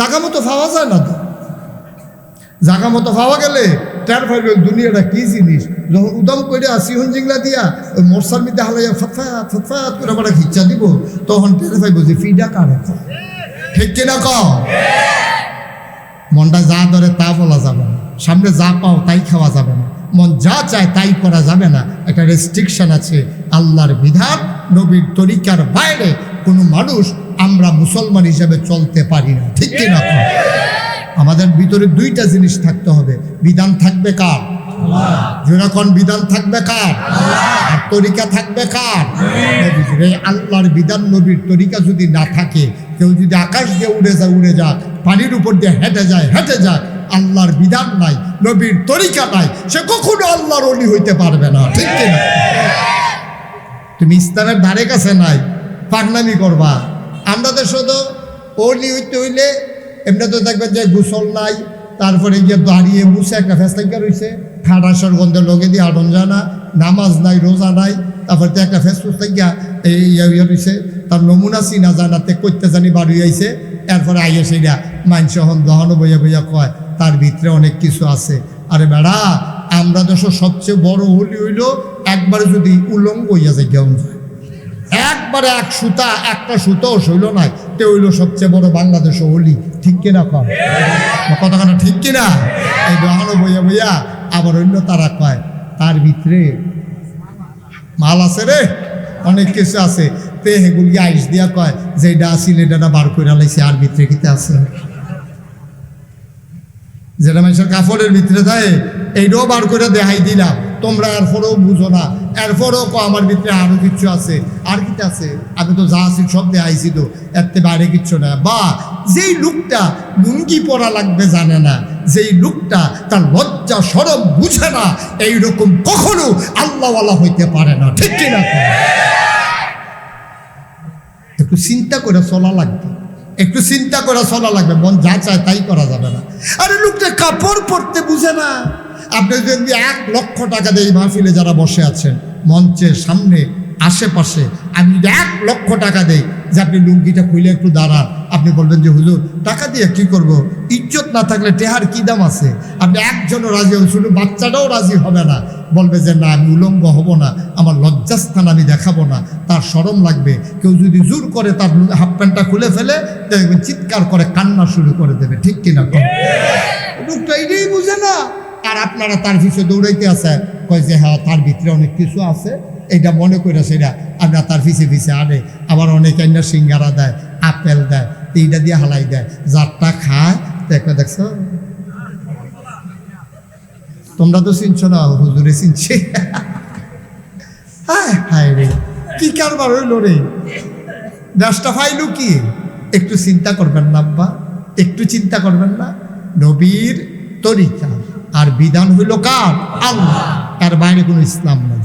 জাগা মতো পাওয়া যায় না তো। জাগা মতো পাওয়া গেলে টের পাইবে দুনিয়াটা কি জিনিস। যখন উদম করে সিহন জিংলা দিয়া ওই মোরসার মধ্যে হালাইয়া ফতফাত ফতফাত করে আমরা খিচ্চা দিব, তখন টের পাইব যে ফিডা কার। ঠিক কিনা কও? মনটা যা ধরে তা বলা যাবে না, সামনে যা পাও তাই খাওয়া যাবে না, মন যা চায় তাই করা যাবে না। একটা রেস্ট্রিকশন আছে। আল্লাহর বিধান নবীর তরিকার বাইরে কোনো মানুষ আমরা মুসলমান হিসেবে চলতে পারি না। ঠিক কিনা? আমাদের ভিতরে দুইটা জিনিস থাকতে হবে। বিধান থাকবে কার? যখন বিধান থাকবে কার? আর তরিকা থাকবে কার? নবীর। আল্লাহর বিধান নবীর তরিকা যদি না থাকে, কেউ যদি আকাশ দিয়ে উড়ে যাক, পানির উপর দিয়ে হেঁটে যাক, আল্লাহর বিধান নাই, নবীর তরিকা নাই, সে কখনো আল্লাহর ওলি হইতে পারবে না। ঠিক কিনা? তুমি ইসলামের ধারে কাছে নাই, পাগলামি করবা। আমরা দেশে তো ওলি হইতে হইলে এমনি তো দেখবেন যে গোসল নাই, তারপরে গিয়ে দাঁড়িয়ে মুছে একটা ফেসলাইকা রয়েছে, ঠাডাসর গন্ধে লগে দিয়ে আড়ন যায় না, নামাজ নাই, রোজা নাই, তারপরে তো একটা ফেস ফুসলাইকা এই ইয়ে রয়েছে, তার নমুনা চিনা জানাতে করতে জানি বাড়ি আইছে, এরপরে আইয়ে সেইটা মাইনসহন দহনও বইয়া কয় তার ভিতরে অনেক কিছু আছে। আরে বেড়া, আমরা দেশ সবচেয়ে বড় হলি হইল একবারে যদি উলঙ্গ হইয়া যায়, কেমন যায় একবারে একটা সুতাও শৈল নাই, তে হইল সবচেয়ে বড় বাংলাদেশ হলি। ঠিক কিনা কম কথাখানা? ঠিক কিনা? এই দহনও বইয়া আবার অন্য তারা কয় তার ভিতরে মাল আছে রে, অনেক কিছু আছে, তে হেগুলি আইস দিয়া কয় যে এটা আসিল এটা বার করে লাইছে, আর ভিতরে কিতে আছে যেটা মানুষের কাপড়ের ভিতরে দেয়, এইটাও বার করে দেখাই দিলাম, তোমরা এরপরেও বুঝো না, এরপরেও আমার ভিতরে আরো কিছু আছে। আর কিটা আছে? আমি তো যা আছি সব দেখাইছি, তো এতে বাইরে কিচ্ছু না। বা যেই লোকটা লুঙ্গি পরা লাগবে জানে না, যেই লোকটা তার লজ্জা সরম বুঝে না, এইরকম কখনো আল্লাহওয়ালা হইতে পারে না। ঠিক কিনা? একটু চিন্তা করে চলা লাগবে, একটু চিন্তা করে চলা লাগবে। মন যা চায় তাই করা যাবে না। আরে লোকটা কাপড় পরতে বুঝে না। আপনি যদি 1 লক্ষ টাকা দিয়ে মাহফিলে যারা বসে আছেন মঞ্চের সামনে আশেপাশে, আমি যদি 1 লক্ষ টাকা দেই যে আপনি লুঙ্গিটা খুলে একটু দাঁড়ান, আপনি বলবেন যে হুজুর টাকা দিয়ে কি করব, ইজ্জত না থাকলে টেহার কি দাম আছে? আপনি একজনও রাজি হবে, শুধু বাচ্চাটাও রাজি হবে না, বলবে যে না আমি উলঙ্গ হব না, আমার লজ্জাস্থান আমি দেখাবো না, তার শরম লাগবে। কেউ যদি জোর করে তার হাফ প্যান্টটা খুলে ফেলে, দেখবেন চিৎকার করে কান্না শুরু করে দেবে। ঠিক কিনা? লোকটা এটাই বুঝে না। আর আপনারা তার পিছনে দৌড়াইতে আছে, কয় যে হ্যাঁ তার ভিতরে অনেক কিছু আছে, এইটা মনে করে সেটা আমরা তার পিছে আনে। আবার অনেক আইনা সিঙ্গারা দেয়, আপেল দেয়, এইটা দিয়ে হালাই দেয়, যারটা খায় একটা দেখছো। তোমরা তো চিনছো না, হুজুরে চিনছে। হায় রে, কি কারবার হইল রে, দেশটা ফাইলু কি? একটু চিন্তা করবেন না আব্বা, একটু চিন্তা করবেন না। নবীর তরিকা আর বিধান হইল কার? আল্লাহ। এর বাইরে কোনো ইসলাম নাই,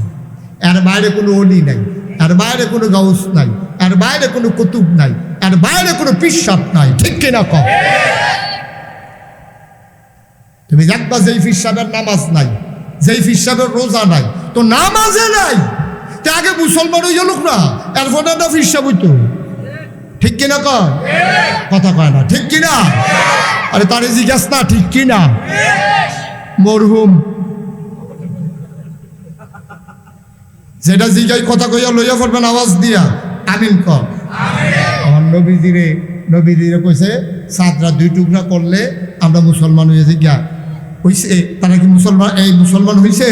এর বাইরে কোনো ওলি নাই, এর বাইরে কোনো গাউস নাই, এর বাইরে কোনো কুতুব নাই, এর বাইরে কোনো পিসাব নাই। ঠিক কিনা কম? তুমি দেখবা যেই পিসাবের নামাজ নাই, যেই পিসাবের রোজা নাই, তো নামাজে নাই, তে আগে মুসলমান হয়ে গেল না, এরপর না পিসাব হইতো। ঠিক কিনা কম? কথা কয় না। ঠিক কিনা? আরে তারে জিজ্ঞাস না ঠিক কিনা? মরহুম যেটা জিগাই কথা কইয়া লইয়া পড়বেন আওয়াজ দিয়া আমিন কর। আমার নবীজিরে কইছে সাতরা 2 টুকরা করলে আমরা মুসলমান হয়ে জিজ্ঞা হইছে। তারা কি মুসলমান হইছে?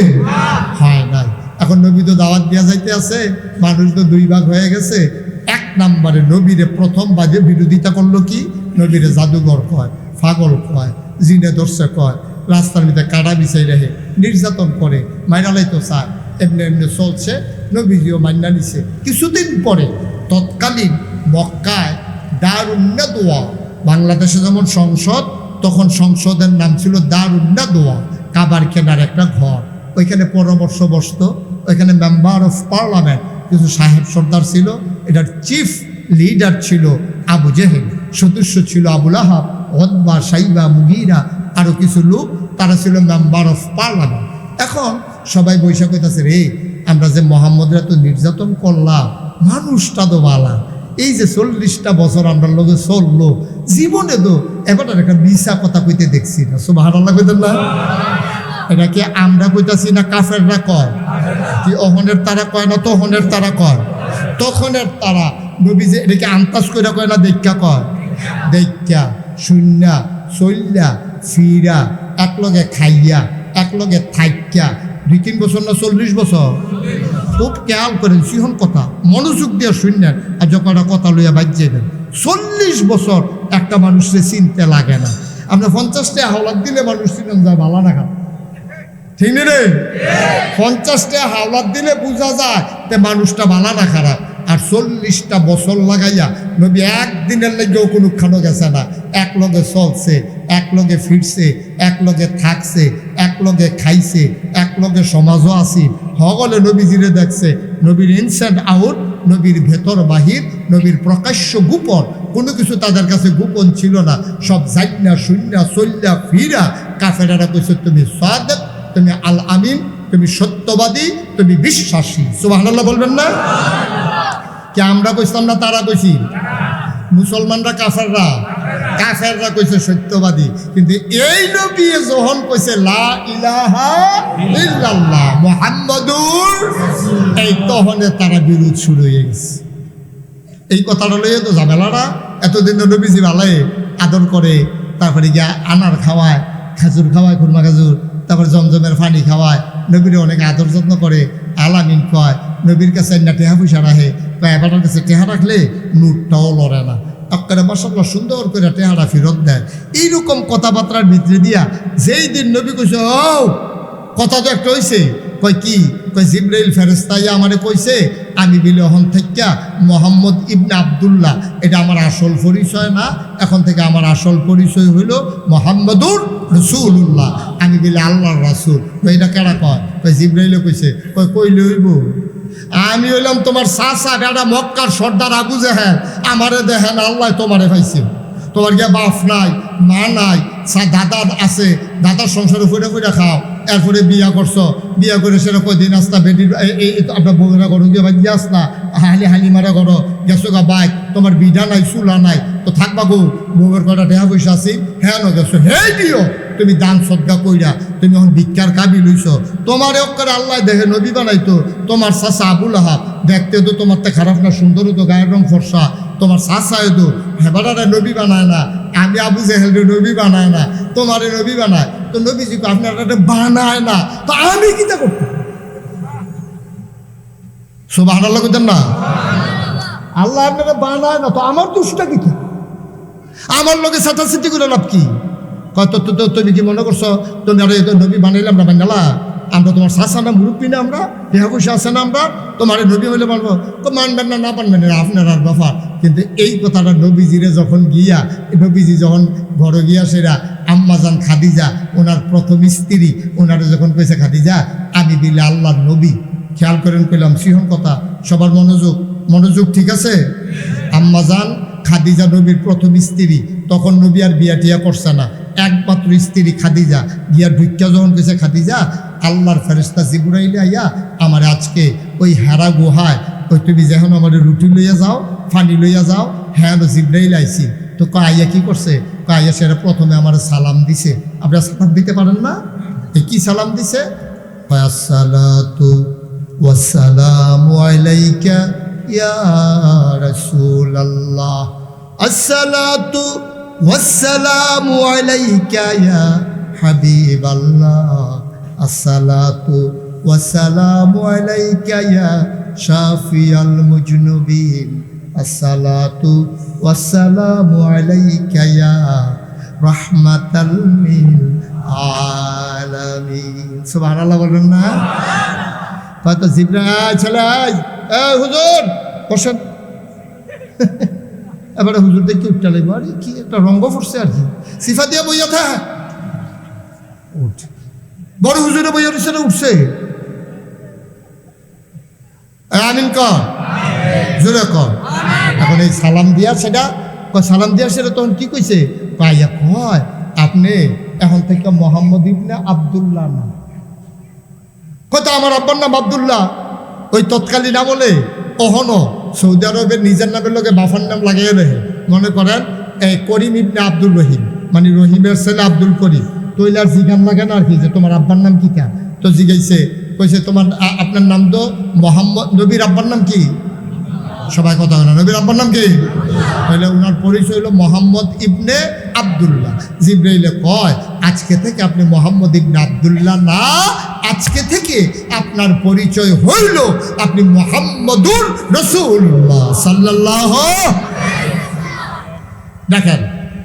হয় নাই। এখন নবী তো দাওয়াত দিয়া যাইতে আছে, মানুষ তো 2 ভাগ হয়ে গেছে। 1 নম্বরে নবীরে প্রথম বাজে বিরোধিতা করলো কি? নবীরে জাদুঘর কয়, পাগল কয়, জিনে দর্শে কয়, রাস্তার ভিতরে কাটা বিছাই রাখে, নির্যাতন করে, মাইরালাই তো চায়, এমনি চলছে। নবীজিও মান্না নিছে। কিছুদিন পরে তৎকালীন মক্কায় দারুন নাদওয়া, বাংলাদেশে যেমন সংসদ, তখন সংসদের নাম ছিল দারুন নাদওয়া, কাবার কেনার একটা ঘর। ওইখানে পরামর্শ বসত, ওইখানে মেম্বার অফ পার্লামেন্ট কিছু সাহেব সর্দার ছিল, এটার চিফ লিডার ছিল আবু জেহেল, সদস্য ছিল আবুল আহাব, ওতবা, সাইবা, মুগীরা, আরও কিছু লোক, তারা ছিল মেম্বার অফ পার্লামেন্ট। এখন সবাই বৈশাখ হইতেছে, রে আমরা যে মোহাম্মদরা তো নির্যাতন করলাম, মানুষটা তো বালা, এই যে 40টা বছর আমরা লোকে চললো, জীবনে তো এবার একটা মিশা কথা কইতে দেখছি না। সুবহানাল্লাহ কইতেন না? এটা কি আমরা কইতাছি না কাফেররা কয়? কি অহনের তারা কয় না তহনের তারা কয়? তখনের তারা নবী যে এটাকে আন্তাজ করে কয় না দেখা কয়? দেখা শূন্যা চল্যা ফিরা একলগে খাইয়া একলগে থাইকা 2-3 বছর না 40 বছর। খুব খেয়াল করেন, সিহন কথা মনোযোগ দিয়ে শুনলেন, আর যখন কথা লইয়া বাজিয়ে দেন। 40 বছর একটা মানুষের চিনতে লাগে না। আমরা 50টা হাওলাত দিলে মানুষ চিনেন যায় ভালো না খারাপ, ঠিক রে? 50টা হাওলাত দিলে বোঝা যায় যে মানুষটা ভালো না খারাপ। আর 40টা বছর লাগাইয়া নবী একদিনের লেগেও কোনো খানো গেছে না। একলগে চলছে, একলগে ফিরছে, একলগে থাকছে, একলগে খাইছে, একলগে সমাজও আসি। সকলে নবীজিরে দেখছে। নবীর ইনস্যান্ট আউট, নবীর ভেতর বাহির, নবীর প্রকাশ্য গোপন কোনো কিছু তাদের কাছে গোপন ছিল না। সব জাইনা শূন্য চল্যা ফিরা কাফেরারা কইছে তুমি সাদেক, তুমি আল আমিন, তুমি সত্যবাদী, তুমি বিশ্বাসী। সুবহানাল্লাহ বলবেন না? কি আমরা কইতাম না তারা কইছি? মুসলমানরা কাফেররা কইছে সত্যবাদী। কিন্তু এই নবী যখন কইছে লা ইলাহা ইল্লাল্লাহ মুহাম্মাদুর, এই তখনে তারা বিরোধ শুরু হয়ে গেছে। এই কথাটা লইয়ে তো ঝামেলাটা। এতদিন নবীজি ভালাই আদর করে, তারপরে গিয়া আনার খাওয়ায়, খাজুর খাওয়ায়, খুরমা খাজুর, তারপরে জমজমের পানি খাওয়ায়, নবীর অনেক আদর যত্ন করে, আলামিন কয়। নবীর কাছে না টেহা পয়সা রাখে, এবারের কাছে টেহা রাখলে নুটটাও লড়ে না। আক্কারে মাশাআল্লাহ সুন্দর করে টেহারা ফেরত দেয়। এইরকম কথাবার্তার ভিতরে দিয়া যেই দিন নবী কইছে ও কথা তো একটা হইছে, কয় কি? কয় জিবরাইল ফেরেশতা আমারে কইছে আমি বিলহন থেকে মোহাম্মদ ইবনে আব্দুল্লাহ, এটা আমার আসল পরিচয় না, এখন থেকে আমার আসল পরিচয় হইল মোহাম্মদুর রাসূলুল্লাহ, আমি বিলে আল্লাহর রাসূল। এটা কেডা কয়? কয় জিবরাইলে কইছে। কয় কইলে হইব? আমি হইলাম তোমার চাচা বেটা মক্কার সর্দার আবু জেহেল, আমারে দেখেন আল্লাহ তোমারে পাইছে। তোমার গিয়া বাপ নাই, মা নাই, দাদা আছে, দাদার সংসারে ফুটে ফুটে খাও। এরপরে বিয়া করছো, বিয়া করে সেটা কয়দিন আসতা বেটির আপনার বউরা করো গিয়ে ভাই আস না, হালি মারা করো, গেছো গা বাইক, তোমার বিধা নাই চুলা নাই, তো থাকবা গো বউয়ের কটা টেহা পয়সা আছি, হ্যাঁ ন গেছো, হে দিও তুমি দান সদ্গা কইরা তুমি এখন ভিক্ষার কাবিল হইছ। তোমার করে আল্লাহ দেখে নবী বানাইতো। তোমার চাচা আবুল আহাব দেখতে তো তোমার তো খারাপ না, সুন্দর তো, গায়ের রং ফর্সা। তোমার চাচায় তো হেবাটারে নবী বানায় না, আমি আবু জেহেল নবী বানায় না, তোমারে নবী বানায়। তো নবীজি আপনার বানায় না, তো আমি কিতা করতাম? সুবহানাল্লাহ কইতেন না? আল্লাহ আপনারা বানায় না, তো আমার দোষটা কি? আমার লোকে ছাটাছাটি করে লাভ কি? কত তো তুমি কি মনে করছো তুমি আর নবী বানাইলাম না? বানালা আমরা তোমার চাষা না, মুরব্বী না, আমরা দেহা পয়সা আছে না, আমরা তোমার নবী হইলে মানবো। তো মানবেন না, না মানবেন না, আপনার আর ব্যাপার। কিন্তু এই কথাটা নবীজিরে যখন গিয়া, নবীজি যখন ঘরে গিয়া সেরা আম্মাজান খাদিজা ওনার প্রথম স্ত্রী, ওনারে যখন কইছে খাদিজা আমি দিলে আল্লাহর নবী, খেয়াল করেন কইলাম সিহন কথা, সবার মনোযোগ ঠিক আছে? আম্মাজান খাদিজা নবীর প্রথম স্ত্রী, তখন নবী আর বিয়া টিয়া করছে না, একমাত্র স্ত্রী খাদিজা। গিয়া ঢুকিয়া যখন কইছে খাদিজা আল্লাহর ফেরেশতা জিবরাইল আইয়া আমার আজকে ওই হেরা গুহায় ওই তুমি যখন আমার রুটি লইয়া যাও, পানি লইয়া যাও, হ্যাঁ জিবরাইল আইছি। তো আইয়া কি করছে? আইয়া সেটা প্রথমে আমার সালাম দিছে। আপনারা সালাম দিতে পারেন না? কি সালাম দিছে? আসসালাতু ওয়াসসালামু আলাইকা ইয়া রাসূলুল্লাহ, আসসালাতু ওয়াসসালামু আলাইকা ইয়া হাবিবাল্লাহ, আসসালাতু ওয়াসসালামু আলাইকা ইয়া শাফিয়াল মুজনুবিন, আসসালাতু ওয়াসসালামু আলাইকা ইয়া রাহমাতাল লিল আলামিন। সুবহানাল্লাহ বলেন না? কত জিবরাইল ছেলে, এই হুজুর বসেন। এবারে হুজুর দেখি উঠতে লাগবে, আরে কি একটা রঙ্গ পড়ছে আর কি, সিফা দিয়ে বইয়া থা উঠ, বড় হুজুরে বইয়া রয়েছে না, উঠছে। আমিন কর, জোরে কর। এখন এই সালাম দিয়া সেটা সালাম দিয়া সেটা তখন কি কইছে? পাইয়া কয় আপনি এখন থেকে মোহাম্মদ ইবনে আব্দুল্লাহ না। কত আমার আব্বার নাম আব্দুল্লাহ, ওই তৎকালীন আমলে অহনো সৌদি আরবের নিজের নামের লোকে বাফার নাম লাগিয়ে দেয়। মনে করেন এই করিম ইবনে আব্দুল রহিম, মানে রহিমের ছেলে আব্দুল করিম। তৈলার জিগান লাগে না আর কি, যে তোমার আব্বার নাম কি কা? তো জিগাইছে, কইছে তোমার আপনার নাম তো মোহাম্মদ, নবীর আব্বার নাম কি? সবাই কথা হয় না, নবীর আব্বার নাম কি? তাহলে ওনার পরিচয় হলো মোহাম্মদ ইবনে আব্দুল্লাহ। জিব্রাইলে কয় আজকে থেকে আপনি মোহাম্মদ ইবনে আব্দুল্লাহ না, আজকে থেকে আপনার পরিচয় হইল আপনি মুহাম্মদুর রাসূলুল্লাহ সাল্লাল্লাহু। দেখেন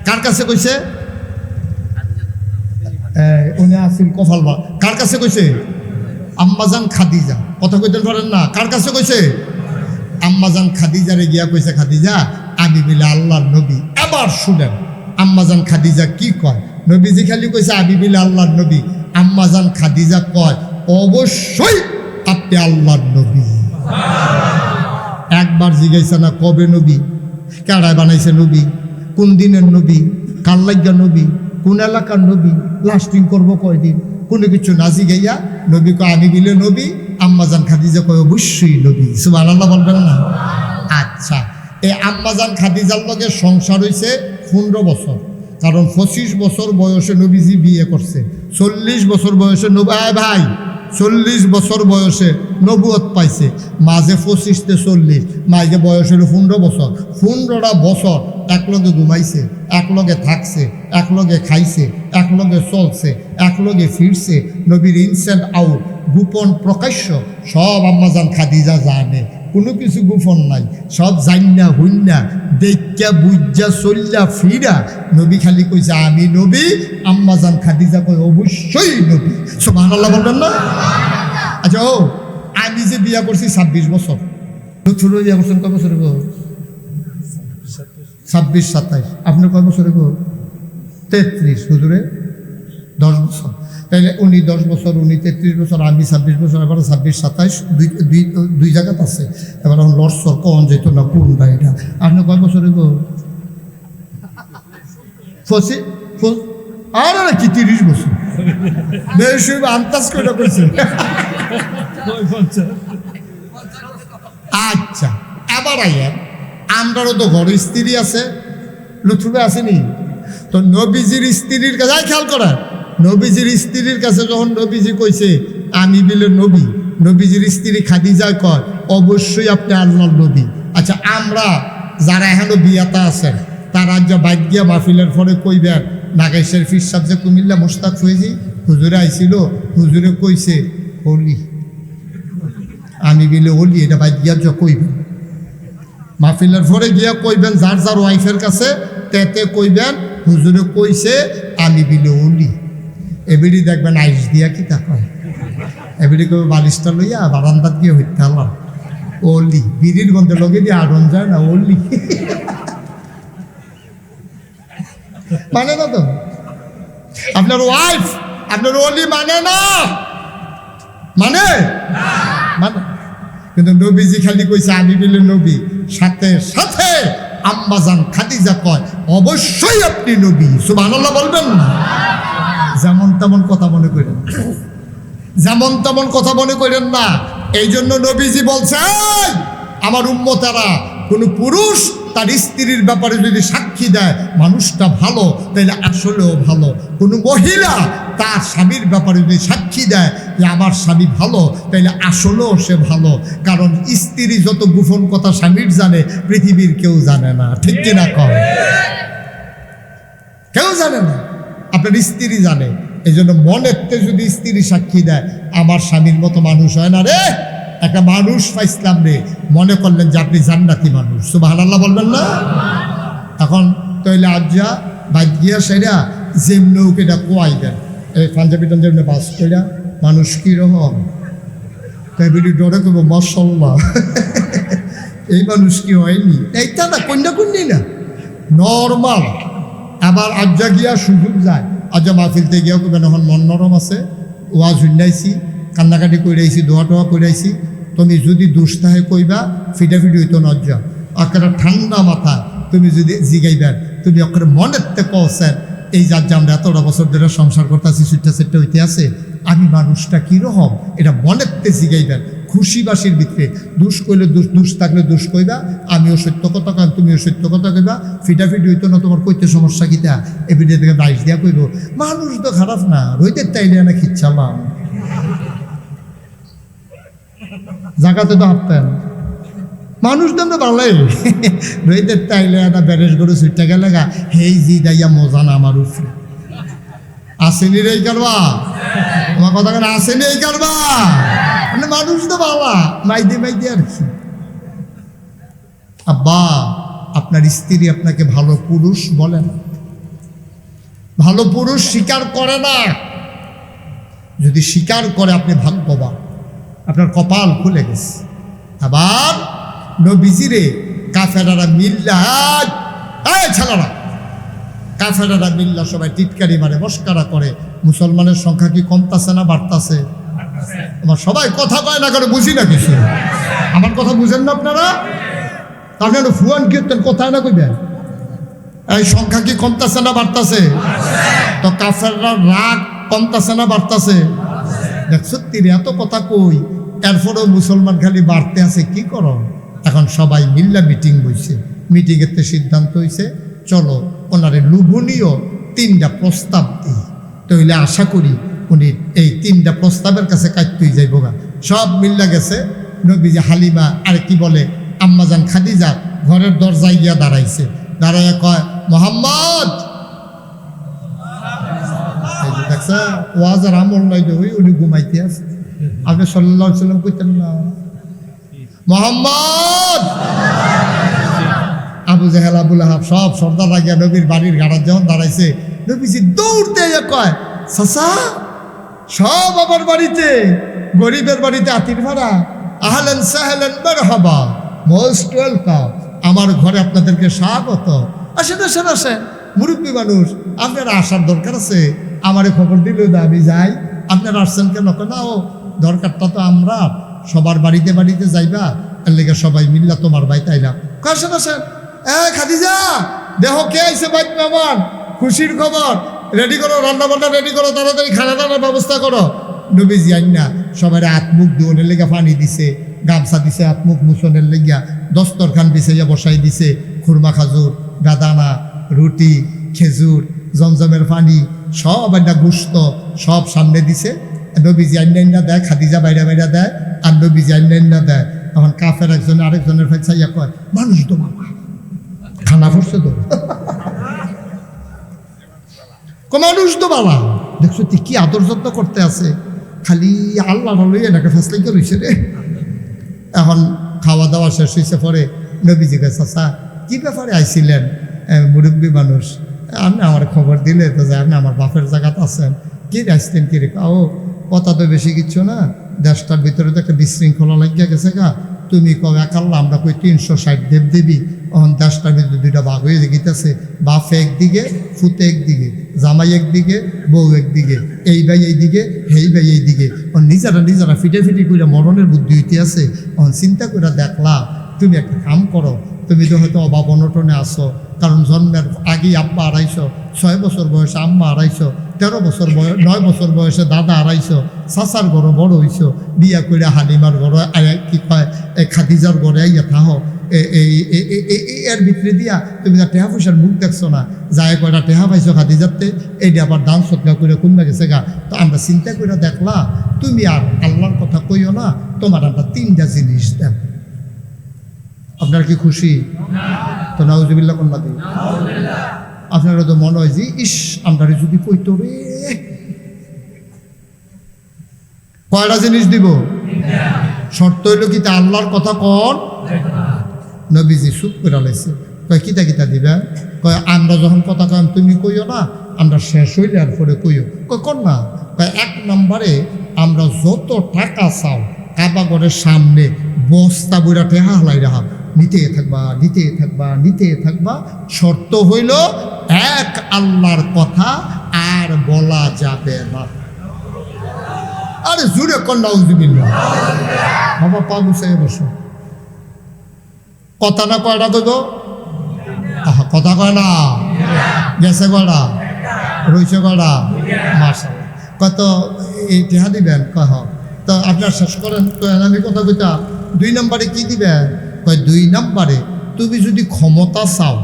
কার কাছে কইছে? উনি আসিল কফাল। কার কাছে কইছে? আম্মাজান খাদিজা। কথা কইতে পারেন না, কার কাছে কইছে? আম্মাজান খাদিজারে গিয়া কইছে, খাদিজা আমি বলে আল্লাহর নবী। এবার শুনেন আম্মাজান খাদিজা কি কয়। নবীজি খালি কইছে আমি বলে আল্লাহর নবী, আম্মাজান খাদিজা কয় অবশ্যই আপনি আল্লাহর নবী। একবার জিজ্ঞাসা না কবে নবী, কেডায় বানাইছে নবী, কোন দিনের নবী, কার লাগিয়া নবী, কোন এলাকার নবী, লাস্টিং করবো কয়দিন, কোনো কিছু না জিগাইয়া নবী কয় আমি বিলে নবী। আম্মাজান খাদিজা কয় অবশ্যই নবী। সুবহানাল্লাহ বলবেন না? আচ্ছা, এই আম্মাজান খাদিজার লগে সংসার হয়েছে 15 বছর, কারণ 25 বছর বয়সে নবীজি বিয়ে করছে, 40 বছর বয়সে ভাই 40 বছর বয়সে নবুয়ত পাইছে, মাঝে 25 তে 40, মাঝে বয়স হলো 15 বছর। 15টা বছর একলগে ঘুমাইছে, একলগে থাকছে, একলগে খাইছে, একলগে চলছে, একলগে ফিরছে। নবীর ইনসেন্ট আউট, গোপন প্রকাশ্য সব আম্মাজান খাদিজা জানে, কোনো কিছু গোপন নাই, সব জান্না হুন্না দেখা বুঝা চল্লা ফিরা। নবী খালি কইছে আমি নবী, আম্মাজান খাদিজা কই অবশ্যই নবী। সুবহানাল্লাহ বলবেন না? আচ্ছা ও আমি যে বিয়া করছি 26 বছর, ছোট বিয়া করছেন কয় বছর গো? 26 27। আপনার কয় বছর গো? 33। হুজুরে 10 বছর। তাইলে উনি 10 বছর, উনি 33 বছর, আমি 26 বছর, এবার 26 27 দুই জায়গাতে আছে। এবার এখন লড়সর কন যেত না কোনটা এটা। আপনি কয় বছরে গো? 25। আর কি 30 বছর? বেশি আন্দাজ করে করছে। আচ্ছা এবার আইয়ের আমরারও তো ঘরে স্ত্রী আছে, লুথুবে আসেনি তো? নবীজির স্ত্রীর কাছে খেয়াল করা, নবীজির স্ত্রীর কাছে যখন নবীজি কইছে আমি বিলে নবী, নবীজির স্ত্রী খাদিজা কয় অবশ্যই আপনি আল্লাহর নবী। আচ্ছা আমরা যারা এখনো বিয়াতা আছেন তারা যা বাইক গিয়া মাহফিলের পরে কইবেন নাগেশের ফির সাহেব যে কুমিল্লা মুস্তাক ফয়েজি হুজুরে আইছিল, হুজুরে কইছে অলি, আমি বিলে অলি, এটা বাইক গিয়া যা কইবেন মাহফিলের পরে গিয়া কইবেন যার যার ওয়াইফের কাছে, তেতে কইবেন হুজুরে কইছে আমি বিলে অলি। এবিডি দেখবেন আইস দিয়া কি তা কয়, এবিডি কবে বালিশটা লইয়া বারান্দাত গিয়ে হইতে আল্লাহ অলি, বিড়ির গন্ধে লগে দিয়ে আড়ন যায় না অলি। মানে না তো আপনার ওয়াইফ আপনার অলি মানে না, মানে মানে কিন্তু নবীজি খালি কইছে আমি বিলে নবী, সাথে সাথে আম্মাজান খাদিজা কয় অবশ্যই আপনি নবী। সুবহানাল্লাহ বলবেন না? যেমন তেমন কথা মনে করেন, যেমন তেমন কথা মনে করেন না। এই জন্য নবীজি বলছে আমার উম্মতেরা কোনো পুরুষ তার স্ত্রীর ব্যাপারে যদি সাক্ষী দেয় মানুষটা ভালো, তাইলে আসলেও ভালো। কোনো মহিলা তার স্বামীর ব্যাপারে যদি সাক্ষী দেয় যে আমার স্বামী ভালো, তাইলে আসলেও সে ভালো। কারণ স্ত্রী যত গোপন কথা স্বামীর জানে পৃথিবীর কেউ জানে না, ঠিক কিনা কম? কেউ জানে না, আপনার স্ত্রী জানে। এই জন্য মনেতে যদি স্ত্রী সাক্ষী দেয় আমার স্বামীর মতো মানুষ হয় না রে, একটা মানুষ পাইছিলাম রে, মনে করলেন যে আপনি জান্নাতি মানুষ। সুবহানাল্লাহ বলবেন না? এখন তৈলে আজ্জা বাজ্যিয়া সেরা যেমনও এটা কোয়াইবেন, এই পাঞ্জাবি টাঞ্জাবি বাস কইরা মানুষ কীরকম তাই বেরি ডরে করবো মাশাল্লাহ, এই মানুষ কি হয়নি, এইটা না কন্যা কন্যি না নর্মাল। আবার আজ্জা গিয়া সুযোগ যায়, আজ্জা মাহফিলতে গিয়া করবেন এখন মন নরম আছে, ওয়াজ শুনাইছি, কান্নাকাটি কইরাইছি, দোয়া টোয়া কইরাইছি, তুমি যদি দুষ তাহে কইবা ফিটাফিটি হইতো নজ্জা। একটা ঠান্ডা মাথা তুমি যদি জিগাইবেন, তুমি অক্ষরে মনের থেকে কছেন এই যার যে আমরা এতটা বছর ধরে সংসার করতেছি, সুইটা সেটটা হইতে আছে, আমি মানুষটা কীরকম এটা মনের থেকে জিগাইবেন। খুশিবাসীর ভিতরে। দুষ কইলে দুষ থাকলে দুষ কইবা, আমিও সত্য কথা কইম, তুমিও সত্য কথা কইবা, ফিটাফিটি হইতো না, তোমার কইতে সমস্যা কিতা, এবিডে থেকে বাইশ দিয়া কইব। মানুষ তো খারাপ না, রইতে তাইলে না খিচ্ছালাম জায়গাতে তো হাঁটতেন মানুষ তো আমরা ভালোই রইতে তাইলে একটা ব্যারেজ গরু ছুটতে গেলে গা হেই জি দাইয়া মজা না আমার উপরে আসেনি রে কারবা, আমার কথা কেন আসেনি এই কারবা, মানে মানুষ তো বাবা মাইদে মাইদে আর কি। আব্বা, আপনার স্ত্রী আপনাকে ভালো পুরুষ বলে না, ভালো পুরুষ স্বীকার করে না। যদি স্বীকার করে আপনি ভাগ্যবান, আপনার কপাল খুলে গেছে। আবার নবীজিরে কাফেরারা মিল্লা, ছেলেরা কাফেরারা মিল্লা সবাই টিটকারি মারে, মস্কারা করে। মুসলমানের সংখ্যা কি কমতাছে না বাড়তাছে? আমার সবাই কথা কয় না করে বুঝি না কিছু। আমার কথা বুঝেন না আপনারা? আপনারা ফুয়ান কীর্তন কোথায় না কইবেন, এই সংখ্যা কি কমতাছে না বাড়তাছে? তো কাফেররা রাগ কমতাছে না বাড়তাছে? দেখছো তিনি এত কথা কই, এরপরেও মুসলমান খালি বাড়তে আছে, কি করো? এখন সবাই মিল্লা মিটিং বইছে, মিটিংয়ের সিদ্ধান্ত হয়েছে চলো ওনারে লোভনীয় 3টা প্রস্তাব দিই, তাহলে আশা করি উনি এই 3টা প্রস্তাবের কাছে কাটতেই যাইব গা। সব মিল্লা গেছে। নবীজি হালিমা আর কি বলে আম্মাজান খাদিজা ঘরের দরজায় গিয়া দাঁড়াইছে, দাঁড়াইয়া কয় মোহাম্মদ, দেখছে ওয়াজের আমল নাই যে ওই উনি ঘুমাইতে আছে, আপনি সাল্লাল্লাহু আলাইহি সাল্লাম কইতেন না মোহাম্মদ। আবু জাহেল আবুল আহাব সব সর্দার লাগিয়া নবীর বাড়ির গাড়ার যখন দাঁড়াইছে, নবীজি দৌড়তে কয় চাচা সব আমার বাড়িতে, গরিবের বাড়িতে আতির ভাড়া, আহলেন সাহলেন মারহাবা, মোস্ট ওয়েলকাম, আমার ঘরে আপনাদেরকে স্বাগত, আসেন আসেন আসেন, মুরব্বী মানুষ আপনারা আসার দরকার আছে, আমারে খবর দিল আমি যাই, আপনারা আসছেন কেন? না ও দরকারটা তো আমরা সবার বাড়িতে বাড়িতে যাইবা, এর লেগে সবাই মিল্লা তোমার বাড়িতে আইলাম। আসেন আসেন, খাদিজা দেহ কে আইছে বাইক মেহমান, খুশির খবর, রেডি করো, রান্না বান্না রেডি করো, তাড়াতাড়ি খানা দানার ব্যবস্থা করো। নবীজি আইনা সবাই হাত মুখ ধোনের লেগে পানি দিছে, গামছা দিছে, হাত মুখ মুছনের লেগিয়া দস্তরখান বিছাইয়া বসাই দিছে, খুরমা খাজুর, বেদানা, রুটি, খেজুর, জমজমের পানি, সব আইনা গুস্ত সব সামনে দিছে। নবীজি আইনা দেয়, খাদিজা বাইরা বাইরা দেয়, আর নবীজি আইনা দেয়। তখন কাফের একজনে আরেকজনের চাইয়া কয় মানুষ তো বাবা খানা পড়ছে তো মানুষ তো বাবা, দেখছো তুই কি আদর যত্ন করতে আছে, খালি আল্লাহ লইয়া নাকি ফেসলাই করেছে রে। এখন খাওয়া দাওয়া শেষ হয়েছে, পরে নবীজি কাছে চাচা কি ব্যাপারে আইছিলেন? মুরব্বী মানুষ, আপনি আমার খবর দিলে তো যে আপনি আমার বাপের জায়গাতে আছেন, কি আসতেন কি রে? ও কথা তো বেশি কিচ্ছু না, দেশটার ভিতরে তো একটা বিশৃঙ্খলা লাগিয়া গেছে গা, তুমি কও এক আল্লাহ, আমরা কই 360 দেব দেবী, তখন দেশটার ভিতরে 2টা ভাগ হয়ে গিয়েছে, বাপ একদিকে, ফুতে একদিকে, জামাই একদিকে, বউ একদিকে, এই ভাই এইদিকে, হেই ভাই এইদিকে, নিজেরা ফিটে করে মরণের বুদ্ধি হইতে আছে। তখন চিন্তা করে দেখলা, তুমি একটা কাম করো, তুমি তো হয়তো অভাব অনটনে আসো, কারণ জন্মের আগেই আব্বা হারাইছো, 6 বছর বয়সে আম্মা হারাইছো, 13 বছর বয়স 9 বছর বয়সে দাদা হারাইছো, চাচার ঘরে বড় হইছো, বিয়া করে হালিমার ঘরে কি কয় খাদিজার ঘরে আইয়া থাহো, এর ভিতরে দিয়া তুমি যা টেহা পয়সার মুখ দেখছো না, যায় কয়টা টেহা পাইছো খাদিজাতে, এইটা আবার দান সৎকা করে কমে গেছে গা। তো আমরা চিন্তা করে দেখলা, তুমি আর আল্লাহর কথা কইও না, তোমার আমরা 3টা জিনিস দেন। আপনার কি খুশি? তো নাউজুবিল্লাহ কন্যা দিই, আপনারা তো মনে হয় যে ইস আমরা যদি কইতো রে। কয়টা জিনিস দিব? শর্ত হইল কি তা আল্লাহর কথা কন। নবীজি চুপ করে লাইছে, কয় কিতা কিতা দিবা? কয় আমরা যখন কথা কম তুমি কইও না, আমরা শেষ হইলে আর পরে কইও। কয় কর না। কয় 1 নম্বরে আমরা যত টাকা চাও কাবাগরের সামনে বস্তা বইরা টেহা হালাই রাখা, নিতে থাকবা নিতে থাকবা নিতে থাকবা, শর্ত হইল এক আল্লাহর কথা আর বলা যাবে না। আরে জুড়ে কন্যা উজবিল্লাহ বাবা, পা গুছাই বসো। কথা না কয়টা কইব? কথা কয় না, গেছে কয়টা, রইছে কয়টা, মাশাআল্লাহ। কত এই টেহা দিবেন? কহ তো আপনার শেষ করেন তো আমি কথা কইতা 2 নম্বরে কি দিবে? কয় 2 নম্বরে তুমি যদি ক্ষমতা চাও,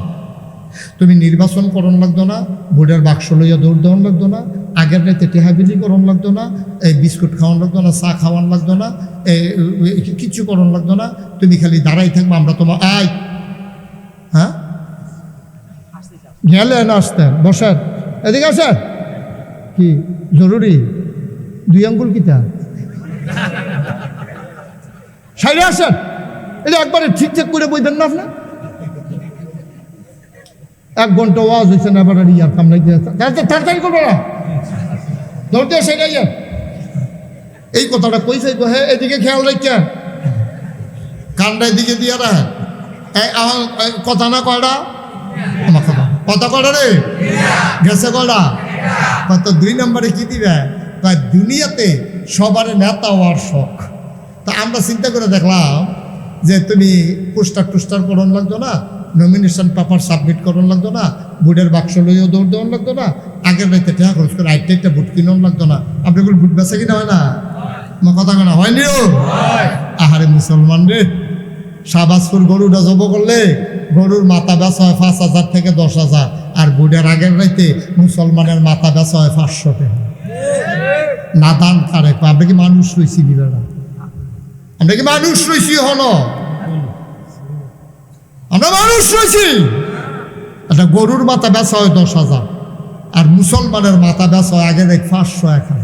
তুমি নির্বাচন করণ লাগতো না, ভোটের বাক্স লইয়া দৌড় দেওয়ান লাগতো না, আগের রাতে টেহাবিলি করণ লাগতো না, এই বিস্কুট খাওয়ান লাগতো না, চা খাওয়ান লাগতো না, কিচ্ছু করণ লাগতো না, তুমি খালি দাঁড়াই থাকবো, আমরা তোমার হ্যাঁ গেলেন আসতেন বসেন এদিকে আসেন, কি জরুরি 2 আঙ্গুল কিতা সাইডে আসেন, এটা একবারে ঠিকঠাক করে বইবেন না আপনি। 1 ঘন্টা ওয়াজ হয়েছে না, এবার ইয়ার কাম নাই, তাড়াতাড়ি করবো না, দৌড়তে সেটাই এই কথাটা কই চাইবো। হ্যাঁ এদিকে খেয়াল রাখছেন, কানটা এদিকে দিয়ে রাখেন, কথা না কয়টা আমার কথা কয়টা রে গেছে কয়টা কত? 2 নম্বরে কি দিবে? দুনিয়াতে সবার নেতা হওয়ার শখ। তা আমরা চিন্তা করে দেখলাম যে তুমি পোস্টার করণ লাগতো না, নমিনেশন পেপার সাবমিট করণ লাগতো না, ভোটের বাক্স লইও দৌড় দেওয়ান লাগতো না, আগের রাইতে টাকা খরচ করে একটা ভোট কিনন লাগতো না। আপনি বল ভোট বেচা কিনা হয় না? আমার কথা কেনা হয়নি? আহারে মুসলমান রে, শাহবাজপুর গরুটা জব করলে গরুর মাথা বেচা হয় 5,000 থেকে 10,000, আর ভোটের আগের রাইতে মুসলমানের মাথা বেচা হয় 500 টাকা। না দান কারে? আমরা কি মানুষ রয়েছি বিবেরা? আমরা কি মানুষ রয়েছি? হলো আমরা মানুষ রয়েছি। একটা গরুর মাথা বেচা হয় 10,000, আর মুসলমানের মাথা বেচা হয় আগের 500 1,000